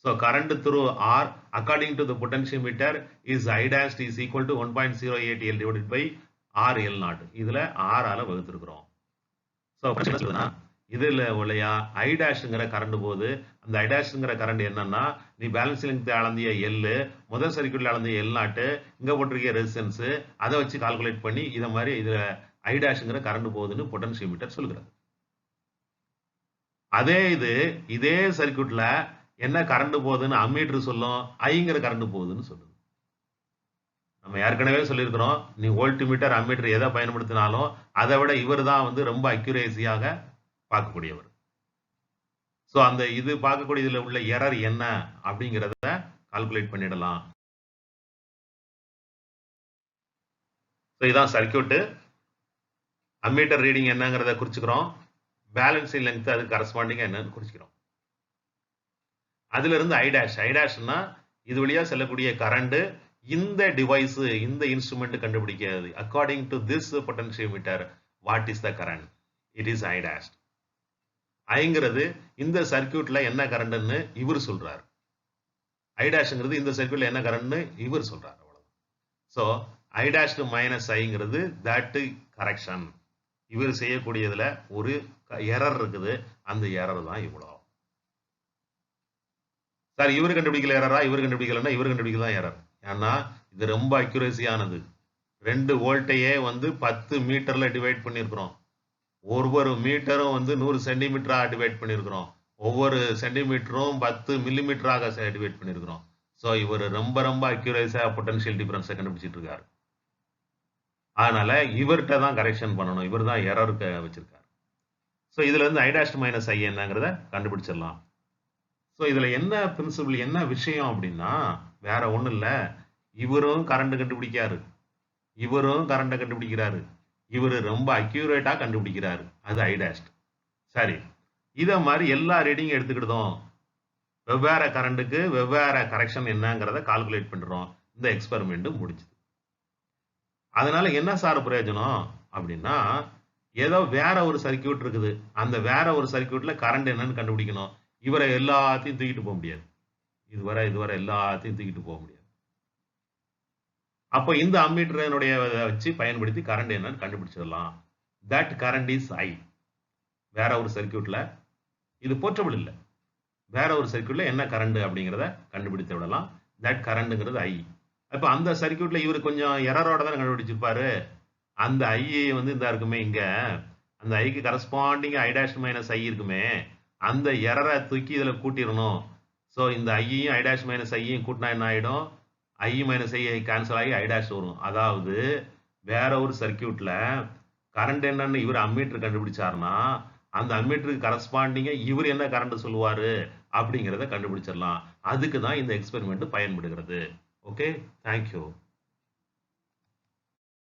So current through R according to the potentiometer is I dash is equal to 1.08 L divided by R L naught. இதுல ஆறால வகுத்துருக்கிறோம். ஸோ இதுல உள்ள ஐ டேஷ்ங்கிற கரண்ட் போது, அந்த ஐ டேஷ்ங்கிற கரண்ட் என்னன்னா, நீ பேலன்ஸ் லெங்த் அளந்திய எல், முதல் சர்க்யூட்ல அளந்திய எல் நாட்டு, இங்க போட்டிருக்கிய ரெசிஸ்டன்ஸ், அதை வச்சு கால்குலேட் பண்ணி இதை மாதிரி இதுல ஐ டேஷ்ங்கிற கரண்ட் போகுதுன்னு பொட்டன்ஷியோமீட்டர் சொல்லுகிறது. அதே இதே சர்க்யூட்ல என்ன கரண்ட் போகுதுன்னு அம்மீட்டர் சொல்லும், ஐங்கிற கரண்ட் போகுதுன்னு சொல்லுது. நம்ம ஏற்கனவே சொல்லியிருக்கிறோம், நீ வோல்ட்மீட்டர் அம்மீட்டர் எதை பயன்படுத்தினாலும் அதை விட இவர் தான் ரொம்ப அக்யூரேசியாக பார்க்கக்கூடியவர். ஸோ அந்த இது பார்க்கக்கூடியதுல உள்ள எரர் என்ன அப்படிங்கிறத கால்குலேட் பண்ணிடலாம். ஸோ இதான் சர்க்யூட். அம்மீட்டர் ரீடிங் என்னங்கிறத குறிச்சுக்கிறோம், பேலன்சிங் லெங்த் அது கரஸ்பாண்டிங் என்னன்னு குறிச்சுக்கிறோம். அதுல இருந்து ஐ டேஷ்னா இது வழியா செல்லக்கூடிய கரண்ட், இந்த டிவைஸ் இந்த இன்ஸ்ட்ருமெண்ட் கண்டுபிடிக்கிறது. According to this potentiometer what is the current, it is I dash. ஐங்கிறது இந்த சர்க்யூட்ல என்ன கரண்ட்னு இவர் சொல்றாரு, ஐ டேஷ்ங்கிறது இந்த சர்க்யூட்ல என்ன கரண்ட்னு இவர் சொல்றாரு, அவ்வளவுதான். ஸோ ஐ டேஷ் மைனஸ் ஐங்கிறது தட் கரெக்ஷன். இவர் செய்யக்கூடியதுல ஒரு எரர் இருக்குது, அந்த எரர் தான் இவ்வளோ. சார் இவர் கண்டுபிடிக்கல எரரா, இவர் கண்டுபிடிக்கலன்னா இவர் கண்டுபிடிக்கல எரர். ஏன்னா இது ரொம்ப அக்யூரேசியானது. 2 வோல்ட்டையே 10 மீட்டர்ல டிவைட் பண்ணியிருக்கிறோம். ஒவ்வொரு மீட்டரும் 100 சென்டிமீட்டரா டிவைட் பண்ணியிருக்கிறோம். ஒவ்வொரு சென்டிமீட்டரும் 10 மில்லிமீட்டராக டிவைட் பண்ணியிருக்கிறோம். ஸோ இவர் ரொம்ப அக்யூரேஸா பொட்டன்ஷியல் டிஃபரன்ஸை கண்டுபிடிச்சிட்டு இருக்காரு. அதனால இவர்கிட்ட தான் கரெக்ஷன் பண்ணணும், இவர் தான் எரருக்கு வச்சிருக்காரு. ஸோ இதுல இருந்து ஐ டேஷ் மைனஸ் ஐ என்னங்கிறத கண்டுபிடிச்சிடலாம். ஸோ இதுல என்ன பிரின்சிபிள், என்ன விஷயம் அப்படின்னா, வேற ஒண்ணும் இல்ல, இவரும் கரண்ட் கண்டுபிடிக்காரு, இவரும் கரண்ட கண்டுபிடிக்கிறாரு, இவரு ரொம்ப அக்யூரேட்டா கண்டுபிடிக்கிறாரு, அது ஐ டேஷ். சரி, இத மாதிரி எல்லா ரீடிங் எடுத்துக்கிட்டோம், வெவ்வேறு கரண்ட்டுக்கு வெவ்வேறு கரெக்ஷன் என்னங்கிறத கால்குலேட் பண்றோம். இந்த எக்ஸ்பெரிமெண்ட் முடிச்சுது. அதனால என்ன சார் பிரயோஜனம் அப்படின்னா, ஏதோ வேற ஒரு சர்க்யூட் இருக்குது, அந்த வேற ஒரு சர்க்யூட்ல கரண்ட் என்னன்னு கண்டுபிடிக்கணும். இவரை எல்லாத்தையும் தூக்கிட்டு போக முடியாது, இதுவரை எல்லாத்தையும் தூக்கிட்டு போக முடியாது. அப்போ இந்த அம்மீட்டருடைய வச்சு பயன்படுத்தி கரண்ட் என்னன்னு கண்டுபிடிச்சிடலாம். That current is I. வேற ஒரு சர்க்யூட்ல, இது போர்ட்டபிள் இல்லை, வேற ஒரு சர்க்யூட்ல என்ன கரண்ட் அப்படிங்கிறத கண்டுபிடித்து விடலாம். தட் கரண்ட்ங்கிறது ஐ. அப்ப அந்த சர்க்யூட்ல இவர் கொஞ்சம் எரரோட தான் கண்டுபிடிச்சிருப்பாரு. அந்த ஐ இந்த இருக்குமே, இங்க அந்த ஐக்கு கரஸ்பாண்டிங் ஐ டேஷ் மைனஸ் ஐ இருக்குமே, அந்த எரரை தூக்கி இதுல கூட்டிடணும். ஸோ இந்த ஐயையும் ஐ டேஷ் மைனஸ் ஐயையும் கூட்டினா என்ன ஆயிடும், ஐ மைனஸ் ஐ கேன்சல் ஆகி ஐ டேஷ் வரும். அதாவது வேற ஒரு சர்க்யூட்ல கரண்ட் என்னன்னு இவர் அம்மீட்டர் கண்டுபிடிச்சாருன்னா, அந்த அம்மீட்டருக்கு கரஸ்பாண்டிங்க இவர் என்ன கரண்ட் சொல்லுவாரு அப்படிங்கிறத கண்டுபிடிச்சிடலாம். அதுக்கு தான் இந்த எக்ஸ்பெரிமெண்ட் பயன்படுகிறது. Okay, thank you.